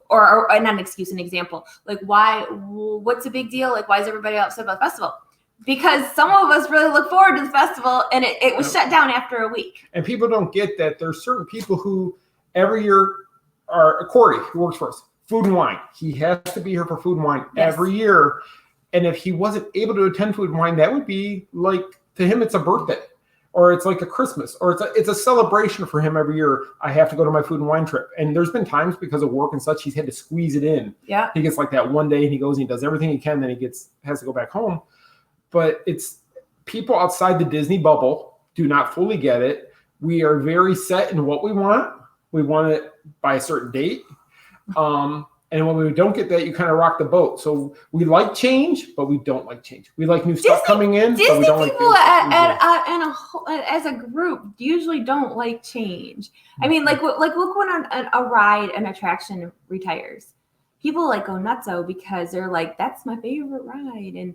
or not an excuse, an example. Like, what's the big deal? Like, why is everybody upset about the festival? Because some of us really look forward to the festival, and it was shut down after a week. And people don't get that there's certain people who every year are, Corey, who works for us, Food and Wine. He has to be here for Food and Wine every year. And if he wasn't able to attend Food and Wine, that would be like, to him, it's a birthday, or it's like a Christmas, or it's a celebration for him every year. I have to go to my Food and Wine trip. And there's been times because of work and such, he's had to squeeze it in. Yeah. He gets like that one day and he goes and he does everything he can, then he has to go back home. But it's people outside the Disney bubble do not fully get it. We are very set in what we want. We want it by a certain date. And when we don't get that, you kind of rock the boat. So we like change, but we don't like change. We like new stuff coming in, Disney but we don't people like as a group usually don't like change. I mean, like look when a ride, an attraction retires. People like go nutso because they're like, that's my favorite ride. And,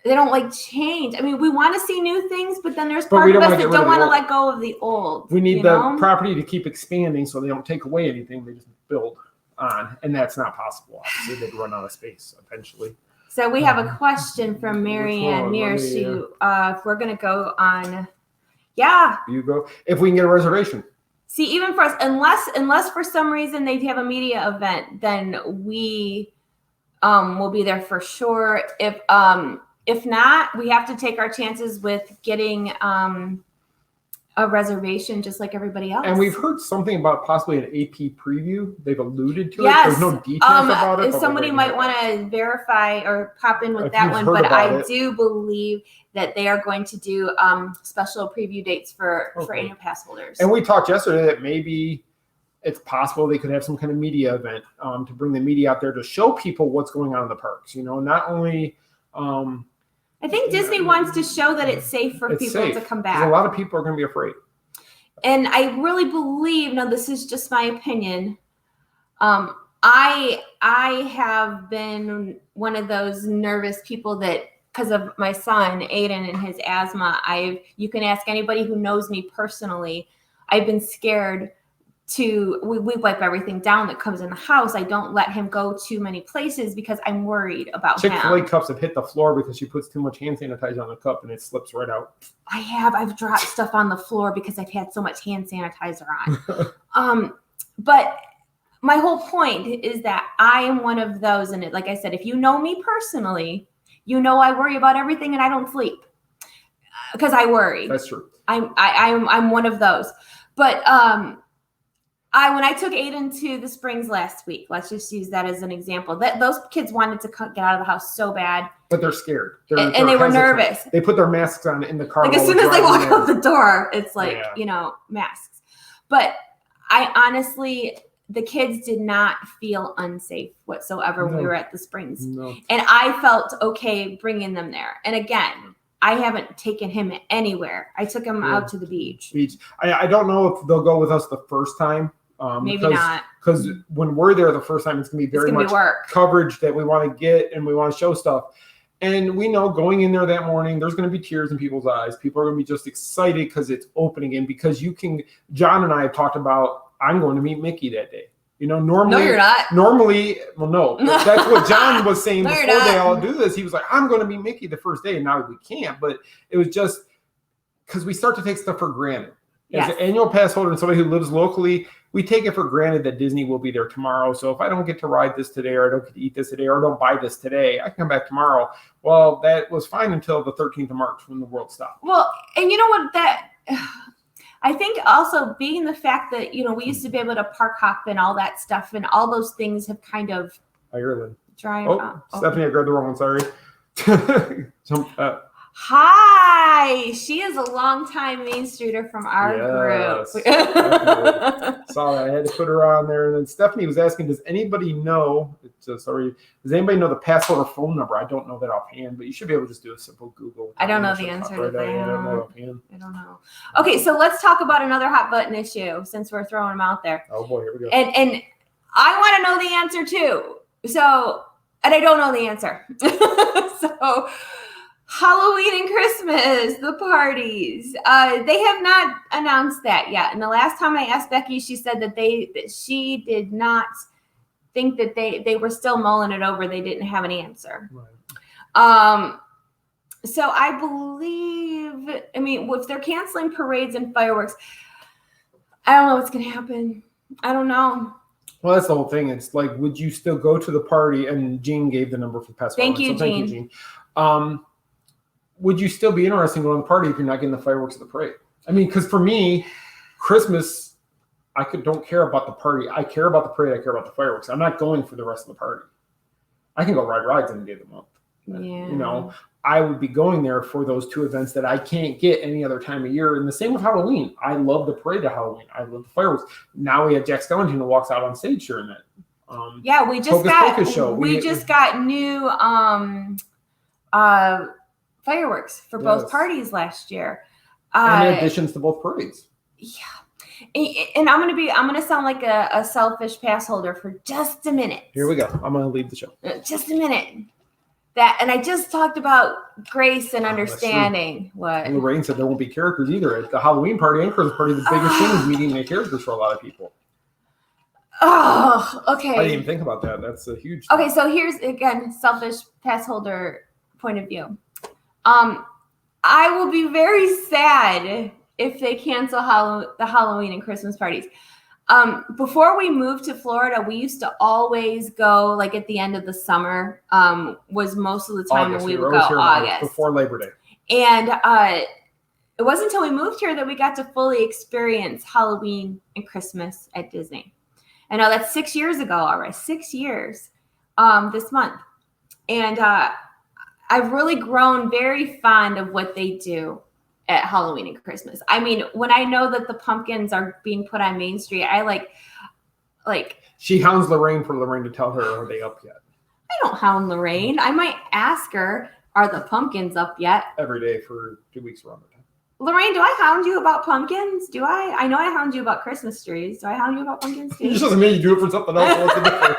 they don't like change. I mean, we want to see new things, but then there's part of us that don't want to let go of the old. We need the property to keep expanding so they don't take away anything. They just build on. And that's not possible. Obviously, they'd run out of space eventually. So we have a question from Marianne Near. If we're going to go on. Yeah. You go. If we can get a reservation. See, even for us, unless for some reason they have a media event, then we will be there for sure. If not, we have to take our chances with getting a reservation just like everybody else. And we've heard something about possibly an AP preview. They've alluded to it. There's no details about it. Somebody might want to verify or pop in with that one, but I do believe that they are going to do special preview dates for annual pass holders. And we talked yesterday that maybe it's possible they could have some kind of media event to bring the media out there to show people what's going on in the parks. Not only I think Disney wants to show that it's safe for people to come back. A lot of people are going to be afraid. And I really believe, now this is just my opinion, I have been one of those nervous people that, because of my son, Aiden, and his asthma, you can ask anybody who knows me personally, I've been scared we wipe everything down that comes in the house. I don't let him go too many places because I'm worried about him. Chick-fil-A cups have hit the floor because she puts too much hand sanitizer on the cup and it slips right out. I've dropped stuff on the floor because I've had so much hand sanitizer on. But my whole point is that I am one of those, and like I said, if you know me personally, I worry about everything and I don't sleep because I worry. That's true. I'm one of those. But when I took Aiden to the Springs last week, let's just use that as an example. That those kids wanted to get out of the house so bad, but they're scared. And they were nervous. They put their masks on in the car. Like as soon as they walk out the door, it's like masks. But I honestly, the kids did not feel unsafe whatsoever when we were at the Springs, and I felt okay bringing them there. And again, I haven't taken him anywhere. I took him out to the beach. I don't know if they'll go with us the first time. Maybe not. Because when we're there the first time, it's going to be very much coverage that we want to get and we want to show stuff. And we know going in there that morning, there's going to be tears in people's eyes. People are going to be just excited because it's opening again. Because John and I have talked about, I'm going to meet Mickey that day. Normally. No, you're not. Normally, well, no. That's what John was saying before they all do this. He was like, I'm going to meet Mickey the first day. And now we can't. But it was just because we start to take stuff for granted. As an annual pass holder and somebody who lives locally, we take it for granted that Disney will be there tomorrow. So if I don't get to ride this today, or I don't get to eat this today, or I don't buy this today, I can come back tomorrow. Well, that was fine until the 13th of March when the world stopped. Well, and you know what, I think also being the fact that, we used to be able to park hop and all that stuff, and all those things have kind of Ireland. Stephanie, I grabbed the wrong one. Sorry. Hi, she is a longtime Main Streeter from our group. Saw that. I had to put her on there. And then Stephanie was asking, does anybody know the pass holder phone number? I don't know that offhand, but you should be able to just do a simple Google. I don't know the answer to that. I don't know. Okay, so let's talk about another hot button issue since we're throwing them out there. Oh boy, here we go. And I want to know the answer too. And I don't know the answer. So Halloween and Christmas, the parties. They have not announced that yet. And the last time I asked Becky, she said that she did not think that they were still mulling it over. They didn't have an answer. Right. So I believe, if they're canceling parades and fireworks, I don't know what's going to happen. I don't know. Well, that's the whole thing. It's like, would you still go to the party? And Jean gave the number for Pass. Thank you, Jean. Would you still be interested in going to the party if you're not getting the fireworks at the parade? Because for me, Christmas, don't care about the party. I care about the parade. I care about the fireworks. I'm not going for the rest of the party. I can go ride rides any day of the month. Yeah. I would be going there for those two events that I can't get any other time of year. And the same with Halloween. I love the parade of Halloween. I love the fireworks. Now we have Jack Skellington who walks out on stage during that. We just got new fireworks for both parties last year. And additions to both parades. Yeah. And I'm gonna sound like a selfish pass holder for just a minute. Here we go. I'm gonna leave the show. Just a minute. And I just talked about grace and understanding. What? And Lorraine said there won't be characters either. At the Halloween party and Christmas party, the biggest thing is meeting the characters for a lot of people. Oh, okay. I didn't even think about that. That's a huge thing. Okay, so here's, again, selfish pass holder point of view. I will be very sad if they cancel the Halloween and Christmas parties. Before we moved to Florida, we used to always go like at the end of the summer, was most of the time when we would go August. Before Labor Day. And it wasn't until we moved here that we got to fully experience Halloween and Christmas at Disney. I know that's 6 years ago already, 6 years this month. And I've really grown very fond of what they do at Halloween and Christmas. When I know that the pumpkins are being put on Main Street, I like. She hounds Lorraine for Lorraine to tell her, are they up yet? I don't hound Lorraine. I might ask her, are the pumpkins up yet? Every day for 2 weeks around the time. Lorraine, do I hound you about pumpkins? Do I? I know I hound you about Christmas trees. Do I hound you about pumpkins too? It just doesn't mean you do it for something else. What's the difference?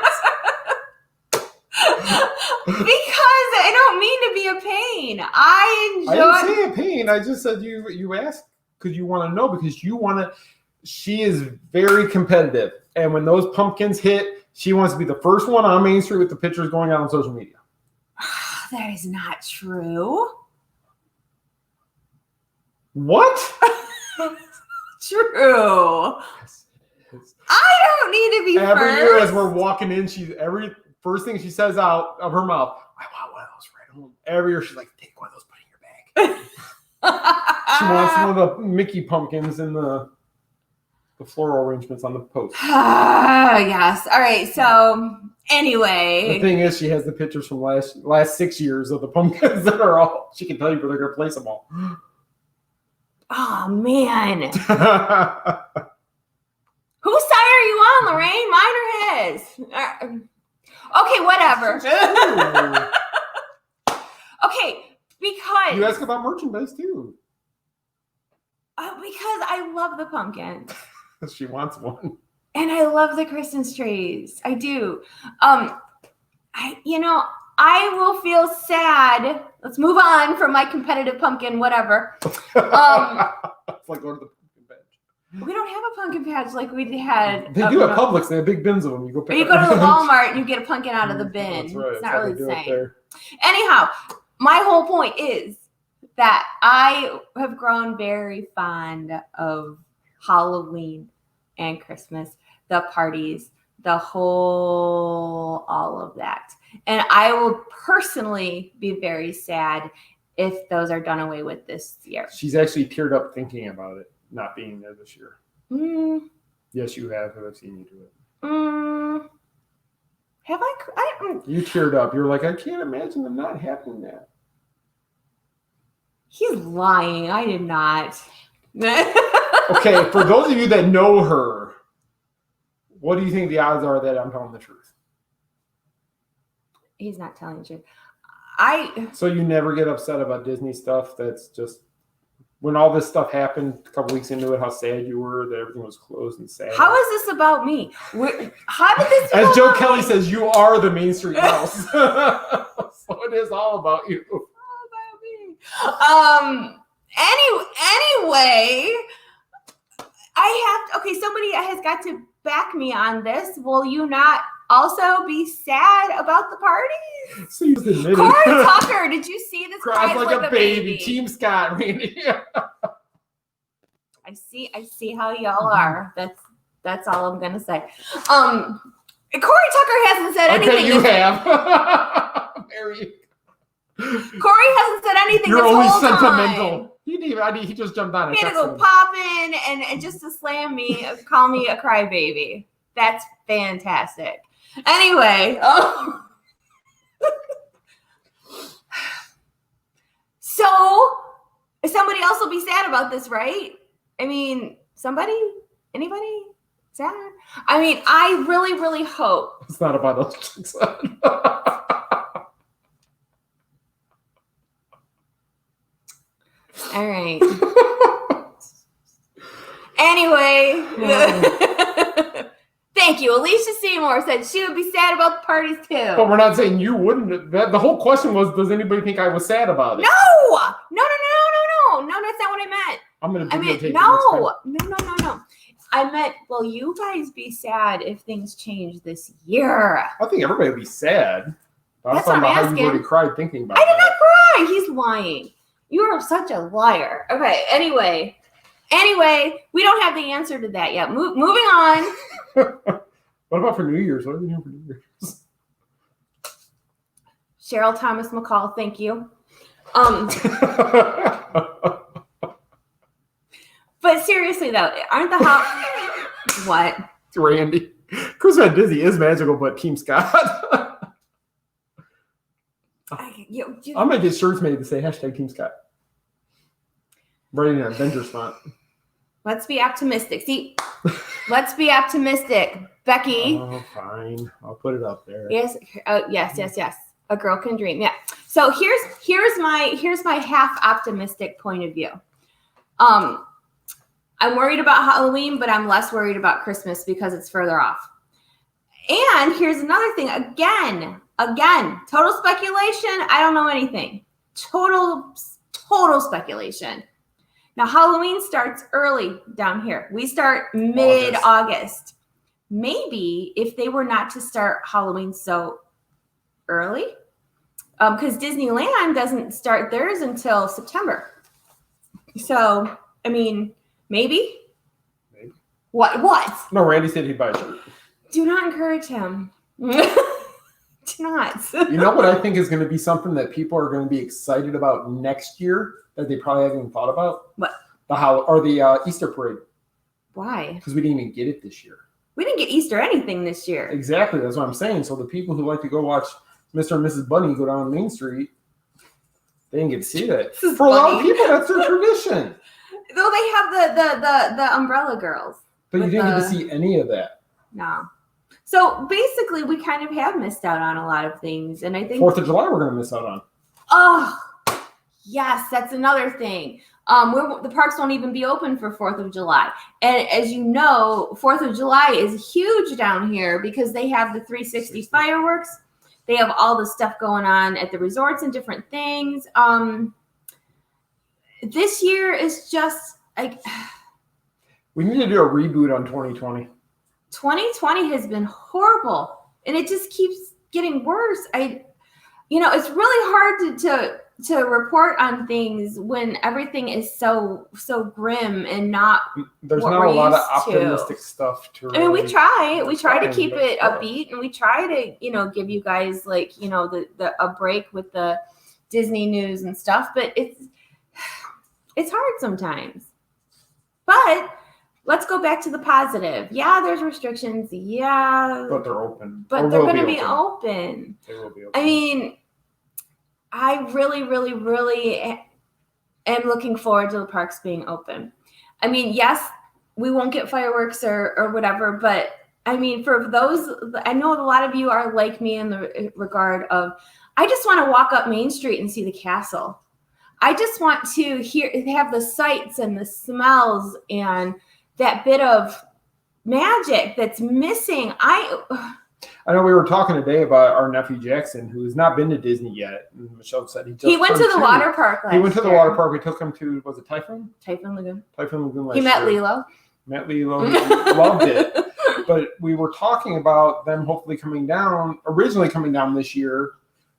Because I don't mean to be a pain. I didn't say a pain. I just said you asked because you want to know, because you want to. She is very competitive, and when those pumpkins hit, she wants to be the first one on Main Street with the pictures going out on social media. That is not true. What? True. Yes, it is. I don't need to be every first. year as we're walking in, every first thing she says out of her mouth, I want one of those right home. Every year she's like, take one of those, put it in your bag. She wants some of the Mickey pumpkins and the floral arrangements on the post. Yes. All right. So anyway, the thing is, she has the pictures from last 6 years of the pumpkins that are all. She can tell you where they're gonna place them all. Oh man. Whose side are you on, Lorraine? Mine or his? Okay, whatever. Okay, because you ask about merchandise too. Because I love the pumpkins. She wants one. And I love the Christmas trees. I do. I will feel sad. Let's move on from my competitive pumpkin, whatever. It's like going to the pumpkin patch. We don't have a pumpkin patch like we had. They do at Publix. They have big bins of them. You go pick. Or you go to the Walmart and you get a pumpkin out of the bin. That's right. It's not really the same. Anyhow, my whole point is that I have grown very fond of Halloween and Christmas, the parties, the whole, all of that. And I will personally be very sad if those are done away with this year. She's actually teared up thinking about it not being there this year. Yes, you have. I've seen you do it. Have I? You teared up. You're like, I can't imagine them not having that. He's lying. I did not. Okay, for those of you that know her, what do you think the odds are that I'm telling the truth? He's not telling the truth. So you never get upset about Disney stuff? That's just when all this stuff happened a couple weeks into it, how sad you were that everything was closed and sad. How is this about me? How did this? As Joe Kelly says, you are the Main Street Mouse. So it is all about you. Anyway, somebody has got to back me on this. Will you not also be sad about the parties? So you just admitted. Corey Tucker, did you see this? Cries like a baby. Team Scott, Randy. I see how y'all are. That's all I'm gonna say. Corey Tucker hasn't said anything. Okay, you have. Mary. Corey hasn't said anything. You're this always whole sentimental. Time. He just jumped on it. He had to go pop in and just to slam me, call me a crybaby. That's fantastic. Anyway, so somebody else will be sad about this, right? I mean, anybody sad? I mean, I really, really hope. It's not about us. All right. Anyway, thank you. Alicia Seymour said she would be sad about the parties too. But we're not saying you wouldn't. The whole question was, does anybody think I was sad about it? No, that's not what I meant. I'm going to videotape it. No. I meant, will you guys be sad if things change this year? I think everybody would be sad. That's what I'm asking. How you already cried thinking about it. I did not cry. He's lying. You are such a liar. Okay, anyway, we don't have the answer to that yet. Moving on. What about for New Year's? What are we doing for New Year's? Cheryl Thomas McCall, thank you. But seriously though, aren't the what? It's Randy. Christmas at Disney is magical, but Team Scott. I'm gonna get shirts made to say #Team Scott. Writing an Avengers font. Let's be optimistic. See, let's be optimistic, Becky. Oh, fine. I'll put it up there. Yes. Yes. A girl can dream. Yeah. So here's my half optimistic point of view. I'm worried about Halloween, but I'm less worried about Christmas because it's further off. And here's another thing. Again, total speculation. I don't know anything. Total speculation. Now, Halloween starts early down here. We start mid-August. Maybe if they were not to start Halloween so early, because Disneyland doesn't start theirs until September. So, I mean, maybe. What? No, Randy said he'd buy a shirt. Do not encourage him. Do not. You know what I think is going to be something that people are going to be excited about next year? that they probably haven't even thought about? What? The Easter parade. Why? Because we didn't even get it this year. We didn't get Easter anything this year. Exactly. That's what I'm saying. So the people who like to go watch Mr. and Mrs. Bunny go down Main Street, they didn't get to see that. For a lot of people, that's their tradition. Though they have the umbrella girls. But you didn't get to see any of that. No. So basically, we kind of have missed out on a lot of things. And I think 4th of July, we're going to miss out on. Oh, yes. That's another thing. The parks won't even be open for 4th of July. And as you know, 4th of July is huge down here because they have the 360 fireworks. They have all the stuff going on at the resorts and different things. This year is just like... We need to do a reboot on 2020. 2020 has been horrible, and it just keeps getting worse. It's really hard to report on things when everything is so grim and not. There's not a lot of optimistic stuff to. I mean, we try to keep it upbeat, and we try to give you guys a break with the Disney news and stuff, but it's hard sometimes. But let's go back to the positive. Yeah, there's restrictions. Yeah. But they're open. But they're going to be open. They will be open. I mean, I really, really, really am looking forward to the parks being open. I mean, yes, we won't get fireworks or whatever, but I mean, for those, I know a lot of you are like me in the regard of, I just want to walk up Main Street and see the castle. I just want to have the sights and the smells and that bit of magic that's missing. I know we were talking today about our nephew Jackson, who has not been to Disney yet. And Michelle said he went to the water park last year. He went to the water park. We took him to, was it Typhoon? Typhoon Lagoon. Typhoon Lagoon last year. He met Lilo. He loved it. But we were talking about them originally coming down this year.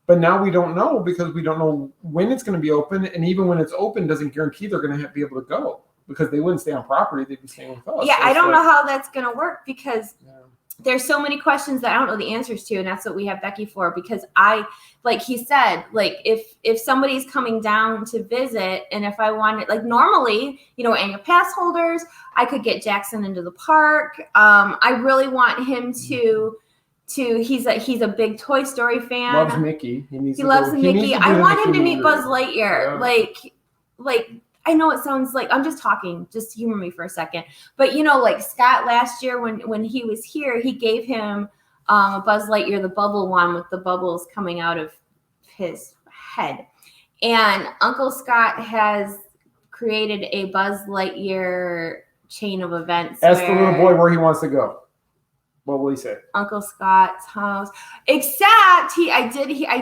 But now we don't know because we don't know when it's going to be open. And even when it's open, doesn't guarantee they're going to be able to go because they wouldn't stay on property. They'd be staying with us. Yeah, so I don't know how that's going to work because there's so many questions that I don't know the answers to. And that's what we have Becky for, because like he said, like if somebody's coming down to visit and if I wanted, like normally, annual pass holders, I could get Jackson into the park. I really want him to he's a big Toy Story fan. Loves Mickey. He loves Mickey. I want him to meet Buzz Lightyear. Yeah. Like I know it sounds like I'm just talking, just humor me for a second. But like Scott last year when he was here, he gave him a Buzz Lightyear, the bubble one with the bubbles coming out of his head. And Uncle Scott has created a Buzz Lightyear chain of events. Ask the little boy where he wants to go. What will he say? Uncle Scott's house. Except I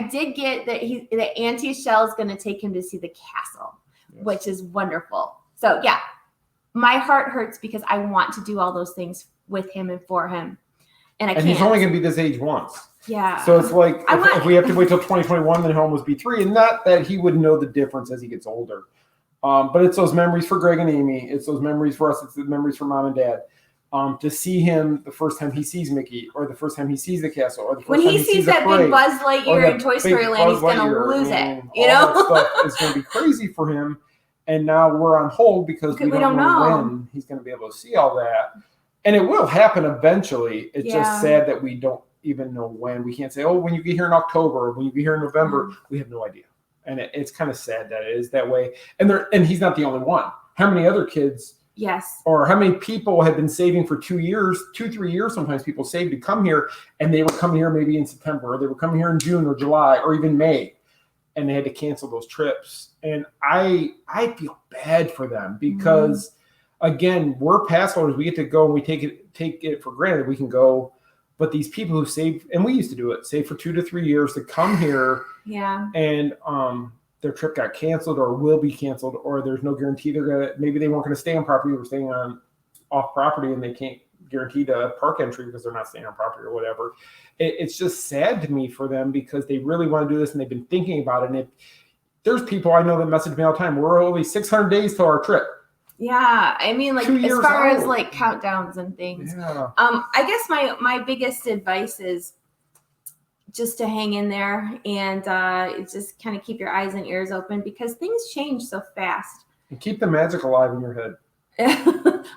did get that Auntie Shell's going to take him to see the castle, yes, which is wonderful. So yeah, my heart hurts because I want to do all those things with him and for him, and I can't. He's only going to be this age once. Yeah. So it's like if we have to wait till 2021, then he'll almost be 3, and not that he would know the difference as he gets older. But it's those memories for Greg and Amy. It's those memories for us. It's the memories for Mom and Dad. To see him the first time he sees Mickey, or the first time he sees the castle, or the first time he sees that big Buzz Lightyear in Toy Story Land, he's going to lose it. All that stuff is going to be crazy for him. And now we're on hold because we don't know when he's going to be able to see all that. And it will happen eventually. It's just sad that we don't even know when. We can't say, when you get here in October, or when you get here in November, we have no idea. And it's kind of sad that it is that way. And he's not the only one. How many other kids? Yes. Or how many people have been saving for 2 years, 2-3 years? Sometimes people save to come here, and they were coming here maybe in September, or they were coming here in June or July or even May, and they had to cancel those trips. And I feel bad for them because, again, we're pass holders. We get to go and we take it for granted we can go. But these people who save, and we used to do it, save for 2 to 3 years to come here. Yeah. And their trip got canceled or will be canceled, or there's no guarantee maybe they weren't going to stay on property, or staying on off property, and they can't guarantee the park entry because they're not staying on property or whatever. It's just sad to me for them because they really want to do this and they've been thinking about it. And there's people I know that message me all the time. We're only 600 days till our trip. Yeah, I mean, like as far as like countdowns and things. Yeah. I guess my biggest advice is just to hang in there and just kind of keep your eyes and ears open because things change so fast. And keep the magic alive in your head.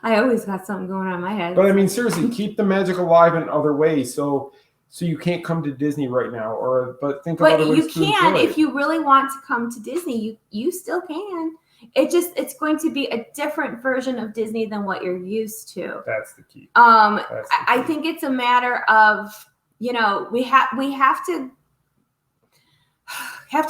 I always got something going on in my head. But I mean, seriously, keep the magic alive in other ways. So you can't come to Disney right now, but think of other ways to enjoy it. But you can if you really want to come to Disney. You still can. It's going to be a different version of Disney than what you're used to. That's the key. I think it's a matter of, we have to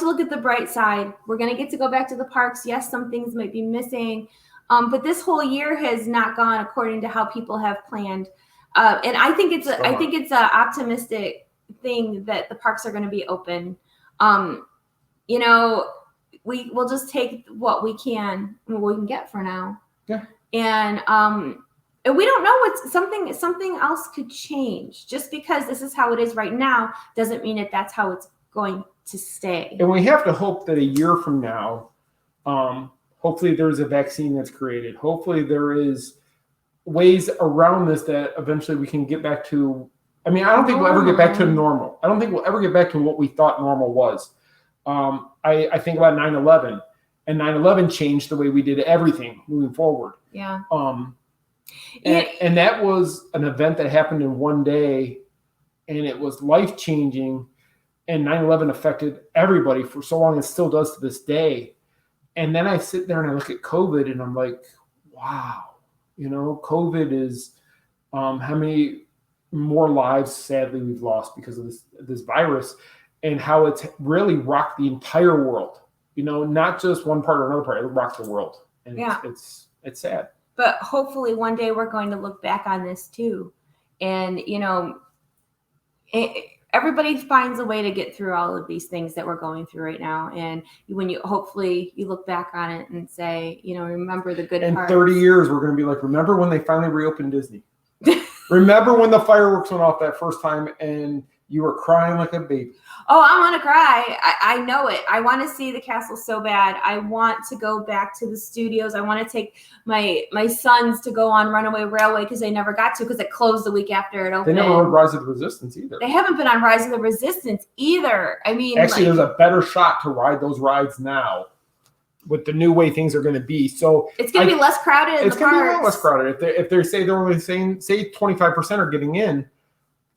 look at the bright side. We're going to get to go back to the parks. Yes, some things might be missing. But this whole year has not gone according to how people have planned. And I think it's an optimistic thing that the parks are going to be open. We'll just take what we can get for now. Yeah. And we don't know what's something else could change. Just because this is how it is right now doesn't mean that's how it's going to stay. And we have to hope that a year from now, hopefully there's a vaccine that's created. Hopefully there is ways around this that eventually we can get back to. I mean, I don't think we'll ever get back to normal. I don't think we'll ever get back to what we thought normal was. I think about 9/11, and 9/11 changed the way we did everything moving forward. Yeah. And that was an event that happened in one day, and it was life-changing, and 9/11 affected everybody for so long and still does to this day. And then I sit there and I look at COVID and I'm like, wow, COVID is how many more lives, sadly, we've lost because of this virus, and how it's really rocked the entire world. Not just one part or another part, it rocked the world. And it's sad. But hopefully one day we're going to look back on this too. And, everybody finds a way to get through all of these things that we're going through right now. And when you look back on it and say, remember the good parts. In 30 years, we're going to be like, remember when they finally reopened Disney? Remember when the fireworks went off that first time and you were crying like a baby? Oh, I'm going to cry. I know it. I want to see the castle so bad. I want to go back to the studios. I want to take my sons to go on Runaway Railway because they never got to because it closed the week after it opened. They never rode Rise of the Resistance either. They haven't been on Rise of the Resistance either. I mean, actually, there's a better shot to ride those rides now with the new way things are going to be. So it's going to be less crowded. It's going to be a lot less crowded. If they say they're only saying 25% are getting in,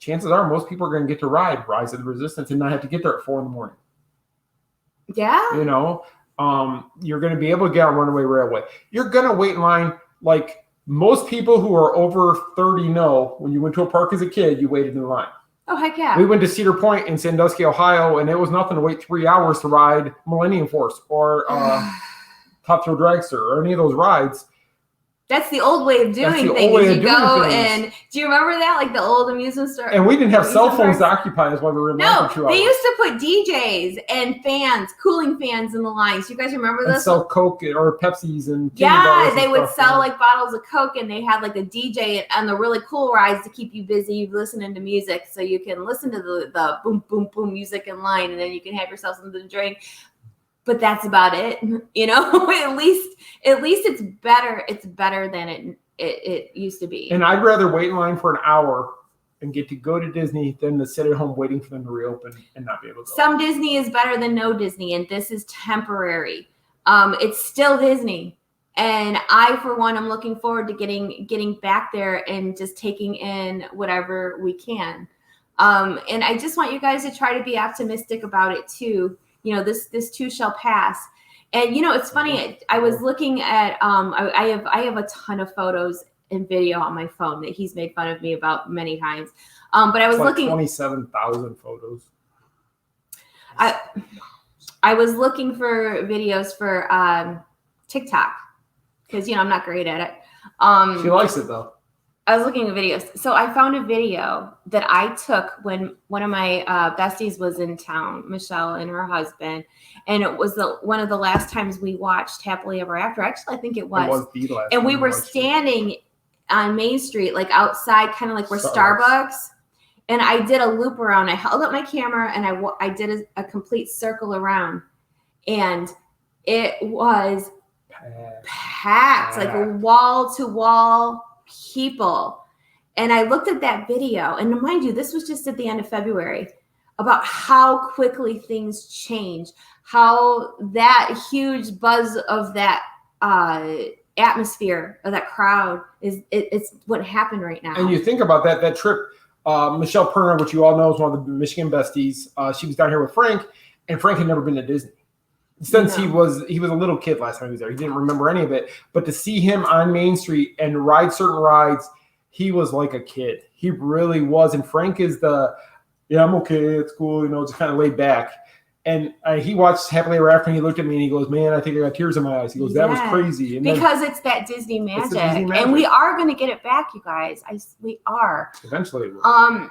chances are most people are going to get to ride Rise of the Resistance and not have to get there at 4 a.m. Yeah. You're going to be able to get on Runaway Railway. You're going to wait in line like most people who are over 30 know. When you went to a park as a kid, you waited in line. Oh, heck yeah. We went to Cedar Point in Sandusky, Ohio, and it was nothing to wait 3 hours to ride Millennium Force or Top Thrill Dragster or any of those rides. That's the old way of doing things. You go and do you remember that? Like the old amusement store. And we didn't have cell phones to occupy us while we were in line for 2 hours. They used to put DJs and fans, cooling fans in the lines. You guys remember this? And sell Coke or Pepsis and they would sell like bottles of Coke, and they had like a DJ on the really cool rides to keep you busy listening to music, so you can listen to the boom boom boom music in line, and then you can have yourself something to drink. But that's about it, At least it's better. It's better than it used to be. And I'd rather wait in line for an hour and get to go to Disney than to sit at home waiting for them to reopen and not be able to go. Some Disney is better than no Disney, and this is temporary. It's still Disney, and I, for one, am looking forward to getting back there and just taking in whatever we can. And I just want you guys to try to be optimistic about it too. This too shall pass. And it's funny. I was looking at I have a ton of photos and video on my phone that he's made fun of me about many times. But I was looking 27,000 photos. I was looking for videos for TikTok because I'm not great at it. She likes it though. I was looking at videos. So I found a video that I took when one of my besties was in town, Michelle and her husband. And it was one of the last times we watched Happily Ever After. Actually, I think it was. It was the last and we were standing on Main Street, like outside, kind of like where Starbucks. And I did a loop around. I held up my camera and I did a complete circle around. And it was packed, like wall to wall people. And I looked at that video, and mind you, this was just at the end of February about how quickly things change, how that huge buzz of that atmosphere of that crowd it's what happened right now. And you think about that trip, Michelle Perner, which you all know is one of the Michigan besties, she was down here with Frank, and Frank had never been to Disney. Since he was a little kid last time he was there. He didn't remember any of it. But to see him on Main Street and ride certain rides, he was like a kid. He really was. And Frank is I'm okay, it's cool, just kind of laid back. And he watched Happily Ever After, and he looked at me and he goes, man, I think I got tears in my eyes. He goes, that was crazy. And because it's that Disney magic. And we are going to get it back, you guys. We are. Eventually we'll.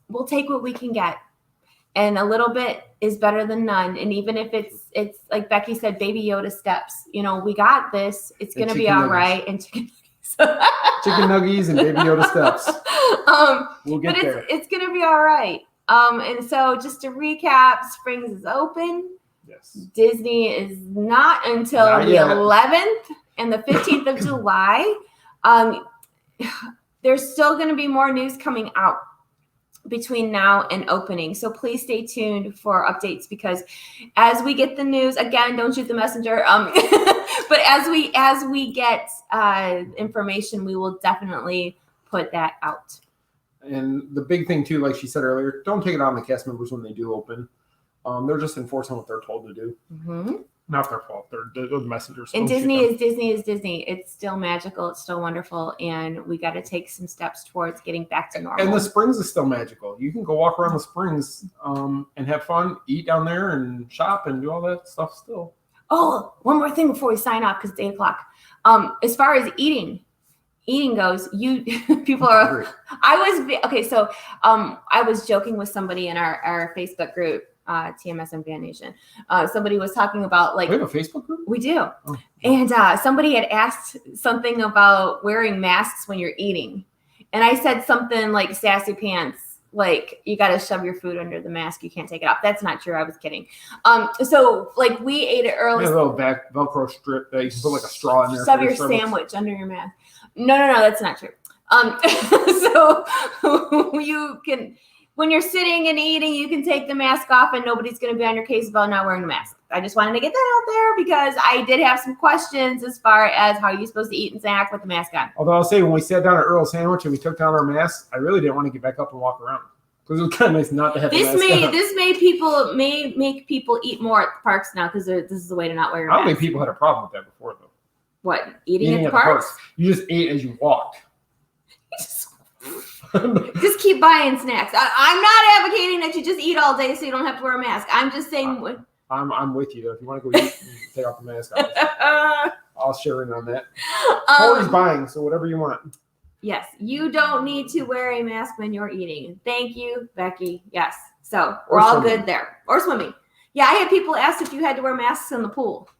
We'll take what we can get. And a little bit is better than none. And even if it's like Becky said, Baby Yoda steps, we got this. It's going to be all right. And chicken nuggies and Baby Yoda steps. We'll get there. It's going to be all right. And so just to recap, Springs is open. Yes. Disney is not until the 11th and the 15th of July. There's still going to be more news coming out between now and opening. So please stay tuned for updates, because as we get the news, again, don't shoot the messenger. But as we get information, we will definitely put that out. And the big thing too, like she said earlier, don't take it on the cast members when they do open. They're just enforcing what they're told to do. Mm-hmm. Not their fault. They're the messengers. And Disney is Disney. It's still magical. It's still wonderful. And we got to take some steps towards getting back to normal. And the Springs is still magical. You can go walk around the Springs and have fun, eat down there and shop and do all that stuff still. Oh, one more thing before we sign off, because it's 8:00. As far as eating goes, people are, I was joking with somebody in our Facebook group, TMSM Fan Nation. Somebody was talking about we have a Facebook group? We do. Oh. And somebody had asked something about wearing masks when you're eating. And I said something like sassy pants, like you got to shove your food under the mask. You can't take it off. That's not true. I was kidding. So like we ate it early. A little Velcro strip that you can put like a straw in there. Shove your sandwich under your mask. No, that's not true. So you can, when you're sitting and eating, you can take the mask off and nobody's going to be on your case about not wearing a mask. I just wanted to get that out there because I did have some questions as far as how you're supposed to eat and snack with the mask on. Although I'll say when we sat down at Earl's Sandwich and we took down our masks, I really didn't want to get back up and walk around because it was kind of nice not to have the mask on. This may make people eat more at the parks now because this is the way to not wear your mask. I don't think people had a problem with that before, though. What, eating at the parks? You just ate as you walked. Just keep buying snacks. I'm not advocating that you just eat all day so you don't have to wear a mask. I'm just saying. I'm with you. If you want to go eat, take off the mask. I'll share in on that. Corey's buying, so whatever you want. Yes, you don't need to wear a mask when you're eating. Thank you, Becky. Yes, so we're all good there. Or swimming. Yeah, I had people ask if you had to wear masks in the pool.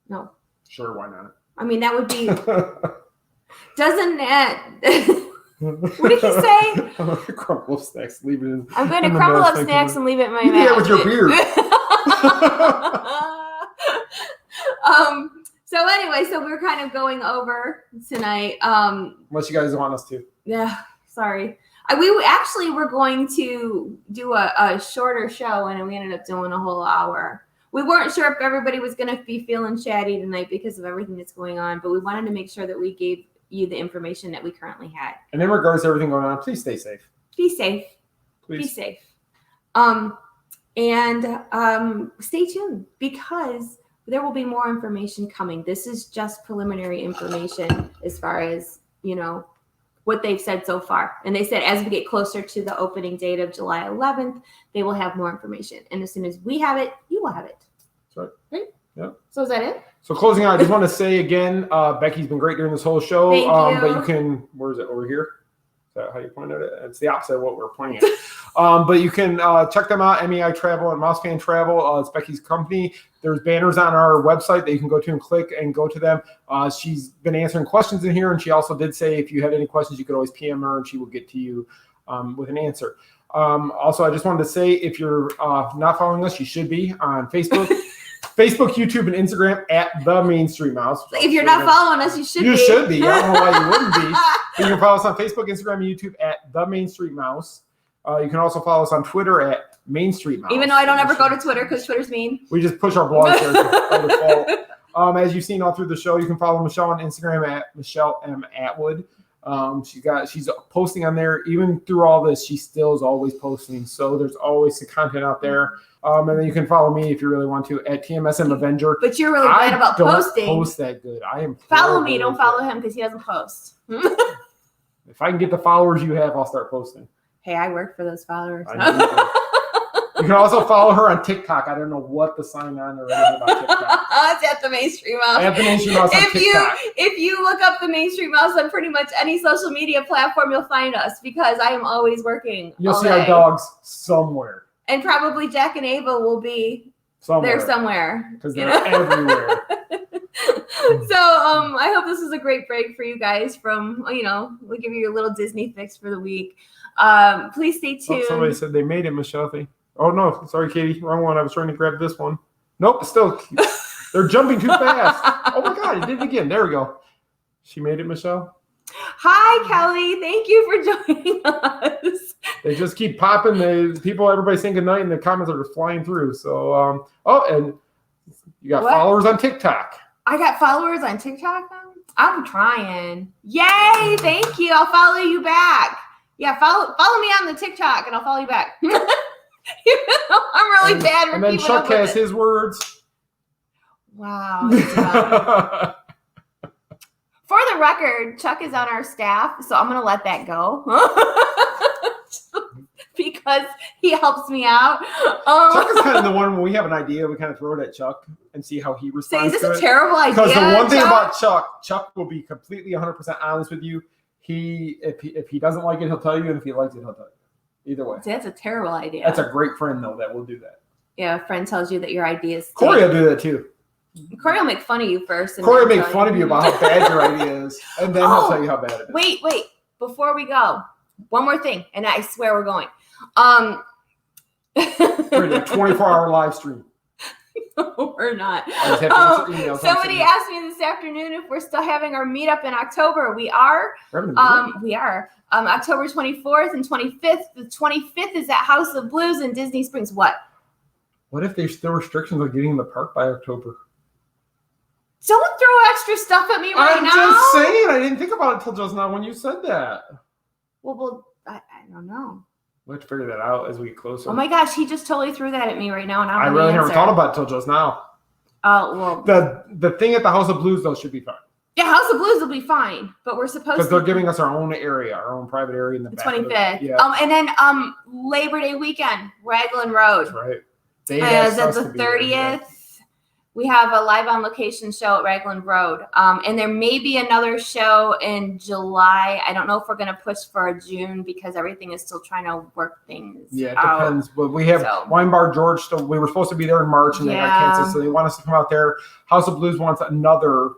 No. Sure, why not? I mean, that would be. Doesn't that? What did he say? I'm going to crumple up snacks, leave it in. I'm going to crumple up snacks and leave it in my mouth. Yeah, with your beard. So anyway, so we're kind of going over tonight. Unless you guys want us to. Yeah, sorry. We actually were going to do a shorter show, and we ended up doing a whole hour. We weren't sure if everybody was going to be feeling chatty tonight because of everything that's going on, but we wanted to make sure that we gave you the information that we currently had. And in regards to everything going on, please stay safe. Be safe. Please. Be safe. And stay tuned because there will be more information coming. This is just preliminary information as far as, what they've said so far. And they said as we get closer to the opening date of July 11th, they will have more information. And as soon as we have it, you will have it. That's right. Yeah. So is that it? So closing out, I just want to say again, Becky's been great during this whole show. Thank you. But you can, where is it, over here? Is that how you point at it? It's the opposite of what we're pointing at. But you can check them out, MEI Travel and Mouse Fan Travel. It's Becky's company. There's banners on our website that you can go to and click and go to them. She's been answering questions in here, and she also did say if you had any questions, you could always PM her, and she will get to you with an answer. Also, I just wanted to say if you're not following us, you should be on Facebook. Facebook, YouTube, and Instagram at The Main Street Mouse. If you're not following us, you should be. You should be. I don't know why you wouldn't be. But you can follow us on Facebook, Instagram, and YouTube at The Main Street Mouse. You can also follow us on Twitter at Main Street Mouse. Even though I don't ever go to Twitter because Twitter's mean. We just push our blog there by default. As you've seen all through the show, you can follow Michelle on Instagram at Michelle M. Atwood. She's posting on there. Even through all this, she still is always posting. So there's always some content out there. And then you can follow me if you really want to at TMSM Avenger. But you're really bad about posting. I don't post that good. I am. Follow me. Don't follow him because he doesn't post. If I can get the followers you have, I'll start posting. Hey, I work for those followers. You can also follow her on TikTok. I don't know what the sign on or anything about TikTok. It's at the Mainstream Mouse. At the Mainstream Mouse on TikTok. If you look up the Mainstream Mouse on pretty much any social media platform, you'll find us because I am always working. You'll see our dogs somewhere. And probably Jack and Ava will be there somewhere. Because they're everywhere. So I hope this is a great break for you guys from, we'll give you a little Disney fix for the week. Please stay tuned. Oh, somebody said they made it, Michelle. Oh, no. Sorry, Katie. Wrong one. I was trying to grab this one. Nope. It's still. They're jumping too fast. Oh, my God. It did it again. There we go. She made it, Michelle. Hi, Kelly. Thank you for joining us. They just keep popping. Everybody saying goodnight, and the comments are just flying through. So, and you got followers on TikTok. I got followers on TikTok now? I'm trying. Yay. Thank you. I'll follow you back. Yeah, follow me on the TikTok, and I'll follow you back. I'm really bad. And then Chuck has his words. Wow. For the record, Chuck is on our staff, so I'm going to let that go. Because he helps me out. Chuck is kind of the one when we have an idea, we kind of throw it at Chuck and see how he responds to it. Is this a terrible idea? Because the one thing about Chuck will be completely 100% honest with you. If he doesn't like it, he'll tell you, and if he likes it, he'll tell you. Either way. That's a terrible idea. That's a great friend, though, that will do that. Yeah, a friend tells you that your ideas. Corey will do that, too. Corey will make fun of you first. Corey will make fun of you about how bad your idea is, and then he'll tell you how bad it is. Wait. Before we go, one more thing, and I swear we're going. We're doing a 24-hour live stream. No, we're not. Somebody asked me this afternoon if we're still having our meetup in October. We are. We are. October 24th and 25th. The 25th is at House of Blues in Disney Springs. What if there's still restrictions on getting in the park by October? Don't throw extra stuff at me right now. I'm just saying. I didn't think about it until just now when you said that. Well, I don't know. We'll have to figure that out as we get closer. Oh my gosh, he just totally threw that at me right now, and I really never thought about it till just now. Oh well. The thing at the House of Blues though should be fine. Yeah, House of Blues will be fine, but we're supposed to. Because they're giving us our own area, our own private area in the back. 25th. Yeah. And then Labor Day weekend, Raglan Road. That's right. That's the 30th. We have a live on location show at Raglan Road. And there may be another show in July. I don't know if we're going to push for a June because everything is still trying to work things out. Yeah, it depends. But we have Wine Bar George still. We were supposed to be there in March and they got canceled. So they want us to come out there. House of Blues wants another.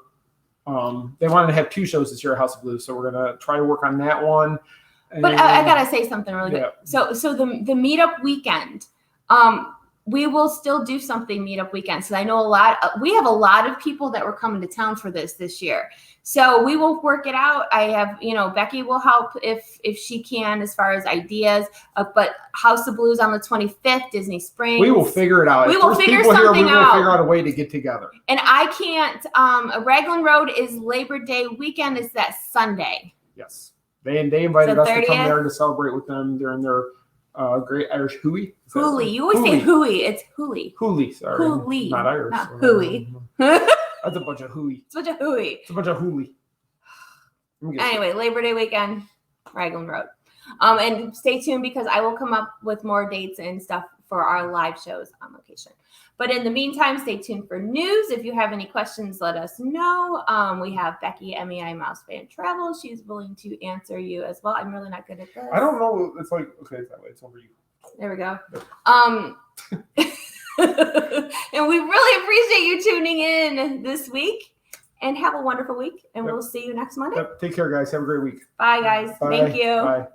They wanted to have 2 shows this year at House of Blues. So we're going to try to work on that one. But I got to say something really good. So the meetup weekend, we will still do something meetup weekend. So I know we have a lot of people that were coming to town for this year. So we will work it out. I have, Becky will help if she can as far as ideas. But House of Blues on the 25th, Disney Springs. We will figure it out. We will figure something out. We will figure out a way to get together. And I can't. Raglan Road is Labor Day weekend. Is that Sunday? Yes. They invited us to come there to celebrate with them during their Great Irish Hooey. Hooey. You always say hooey. It's hooey. Hooey, sorry. Hooey. Not Irish. Not hooey. That's a bunch of hooey. It's a bunch of hooey. It's a bunch of hooey. Anyway, Labor Day weekend, Raglan Road. And stay tuned because I will come up with more dates and stuff for our live shows on location. But in the meantime, stay tuned for news. If you have any questions, let us know. We have Becky, MEI Mouse Fan Travel. She's willing to answer you as well. I'm really not good at this. I don't know. It's like, okay, it's that way. It's over you. There we go. And we really appreciate you tuning in this week. And have a wonderful week. And we'll see you next Monday. Take care, guys. Have a great week. Bye, guys. Bye. Thank you. Bye.